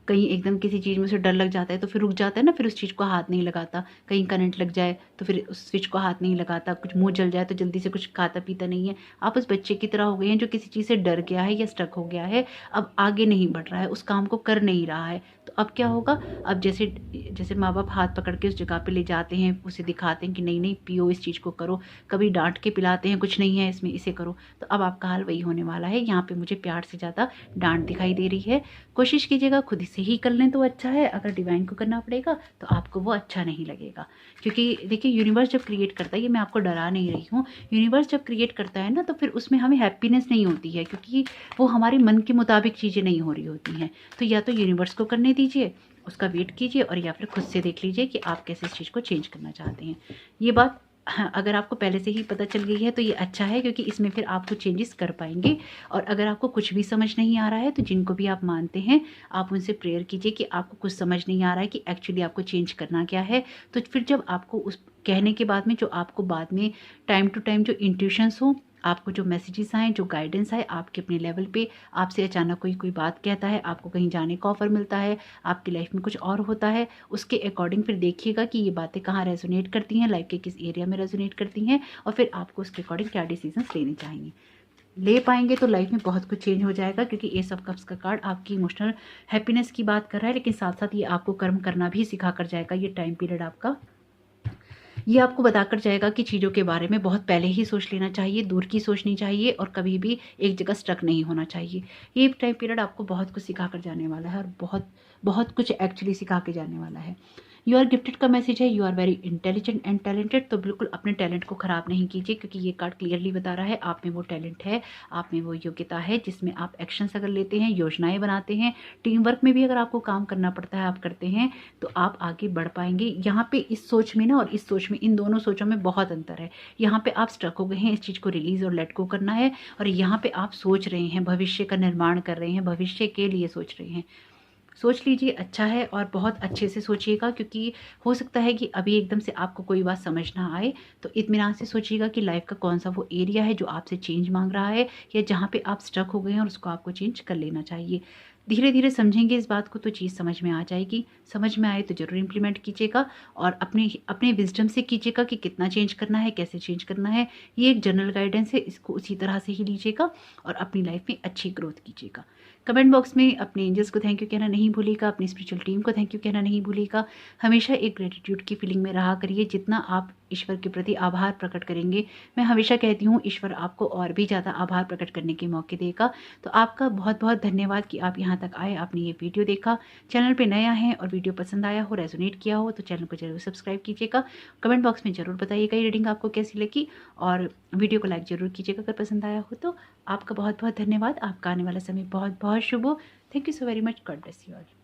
कहीं एकदम किसी चीज़ में उसे डर लग जाता है तो फिर रुक जाता है ना, फिर उस चीज़ को हाथ नहीं लगाता। कहीं करंट लग जाए तो फिर उस स्विच को हाथ नहीं लगाता। कुछ मुंह जल जाए तो जल्दी से कुछ खाता पीता नहीं है। आप उस बच्चे की तरह हो गए हैं जो किसी चीज़ से डर गया है या स्टक हो गया है, अब आगे नहीं बढ़ रहा है, उस काम को कर नहीं रहा है। तो अब क्या होगा? अब जैसे माँ बाप हाथ पकड़ के उस जगह पे ले जाते हैं, उसे दिखाते हैं कि नहीं नहीं पियो, इस चीज़ को करो, कभी डांट के पिलाते हैं, कुछ नहीं है इसमें, इसे करो। तो अब आपका हाल वही होने वाला है। यहाँ पे मुझे प्यार से ज़्यादा डांट दिखाई दे रही है। कोशिश कीजिएगा खुद से ही कर लें तो अच्छा है, अगर डिवाइन को करना पड़ेगा तो आपको वो अच्छा नहीं लगेगा। क्योंकि देखिए यूनिवर्स जब क्रिएट करता है, ये मैं आपको डरा नहीं रही हूँ, यूनिवर्स जब क्रिएट करता है ना तो फिर उसमें हमें हैप्पीनेस नहीं होती है, क्योंकि वो हमारे मन के मुताबिक चीज़ें नहीं हो रही होती हैं। तो या तो यूनिवर्स को करने दीजिए, उसका वेट कीजिए, और या फिर खुद से देख लीजिए कि आप कैसे इस चीज़ को चेंज करना चाहते हैं। ये बात हाँ, अगर आपको पहले से ही पता चल गई है तो ये अच्छा है, क्योंकि इसमें फिर आप कुछ चेंजेस कर पाएंगे। और अगर आपको कुछ भी समझ नहीं आ रहा है तो जिनको भी आप मानते हैं आप उनसे प्रेयर कीजिए कि आपको कुछ समझ नहीं आ रहा है कि एक्चुअली आपको चेंज करना क्या है। तो फिर जब आपको उस कहने के बाद में जो आपको बाद में टाइम टू टाइम जो इंट्यूशंस हो, आपको जो मैसेजेस आए, जो गाइडेंस आए आपके अपने लेवल पे, आपसे अचानक कोई बात कहता है, आपको कहीं जाने का ऑफर मिलता है, आपकी लाइफ में कुछ और होता है, उसके अकॉर्डिंग फिर देखिएगा कि ये बातें कहाँ रेजोनेट करती हैं, लाइफ के किस एरिया में रेजोनेट करती हैं, और फिर आपको उसके अकॉर्डिंग क्या डिसीजंस लेने चाहिए। ले पाएंगे तो लाइफ में बहुत कुछ चेंज हो जाएगा, क्योंकि एस ऑफ कप्स का कार्ड आपकी इमोशनल हैप्पीनेस की बात कर रहा है, लेकिन साथ साथ ये आपको कर्म करना भी सिखा कर जाएगा। ये टाइम पीरियड आपका ये आपको बताकर जाएगा कि चीज़ों के बारे में बहुत पहले ही सोच लेना चाहिए, दूर की सोचनी चाहिए, और कभी भी एक जगह स्टक नहीं होना चाहिए। ये टाइम पीरियड आपको बहुत कुछ सिखा कर जाने वाला है, और बहुत बहुत कुछ एक्चुअली सिखा के जाने वाला है। यू आर गिफ्टेड का मैसेज है, you are very intelligent and talented. तो बिल्कुल अपने टैलेंट को ख़राब नहीं कीजिए, क्योंकि ये कार्ड क्लियरली बता रहा है आप में वो टैलेंट है, आप में वो योग्यता है, जिसमें आप एक्शंस अगर लेते हैं, योजनाएं बनाते हैं, टीम वर्क में भी अगर आपको काम करना पड़ता है आप करते हैं, तो आप आगे बढ़ पाएंगे। यहाँ पे इस सोच में ना और इस सोच में, इन दोनों सोचों में बहुत अंतर है। यहाँ पे आप स्ट्रक हो गए हैं, इस चीज़ को रिलीज और लेट गो करना है, और यहाँ पे आप सोच रहे हैं, भविष्य का निर्माण कर रहे हैं, भविष्य के लिए सोच रहे हैं। सोच लीजिए, अच्छा है, और बहुत अच्छे से सोचिएगा, क्योंकि हो सकता है कि अभी एकदम से आपको कोई बात समझ ना आए। तो इत्मीनान से सोचिएगा कि लाइफ का कौन सा वो एरिया है जो आपसे चेंज मांग रहा है, या जहाँ पे आप स्टक हो गए हैं और उसको आपको चेंज कर लेना चाहिए। धीरे धीरे समझेंगे इस बात को तो चीज़ समझ में आ जाएगी। समझ में आए तो ज़रूर इम्प्लीमेंट कीजिएगा, और अपने अपने विजडम से कीजिएगा कि कितना चेंज करना है, कैसे चेंज करना है। ये एक जनरल गाइडेंस है, इसको उसी तरह से ही लीजिएगा और अपनी लाइफ में अच्छी ग्रोथ कीजिएगा। कमेंट बॉक्स में अपने एंजल्स को थैंक यू कहना नहीं भूलिएगा, अपनी स्पिरिचुअल टीम को थैंक यू कहना नहीं भूलिएगा। हमेशा एक ग्रेटिट्यूड की फीलिंग में रहा करिए। जितना आप ईश्वर के प्रति आभार प्रकट करेंगे, मैं हमेशा कहती हूँ ईश्वर आपको और भी ज़्यादा आभार प्रकट करने के मौके देगा। तो आपका बहुत बहुत धन्यवाद कि आप यहाँ तक आए, आपने ये वीडियो देखा। चैनल पे नया है और वीडियो पसंद आया हो, रेजोनेट किया हो, तो चैनल को जरूर सब्सक्राइब कीजिएगा। कमेंट बॉक्स में ज़रूर बताइएगा ये रीडिंग आपको कैसी लगी, और वीडियो को लाइक ज़रूर कीजिएगा अगर पसंद आया हो तो। आपका बहुत बहुत धन्यवाद। आपका आने वाला समय बहुत बहुत शुभ हो। Thank you so very much. God bless you all.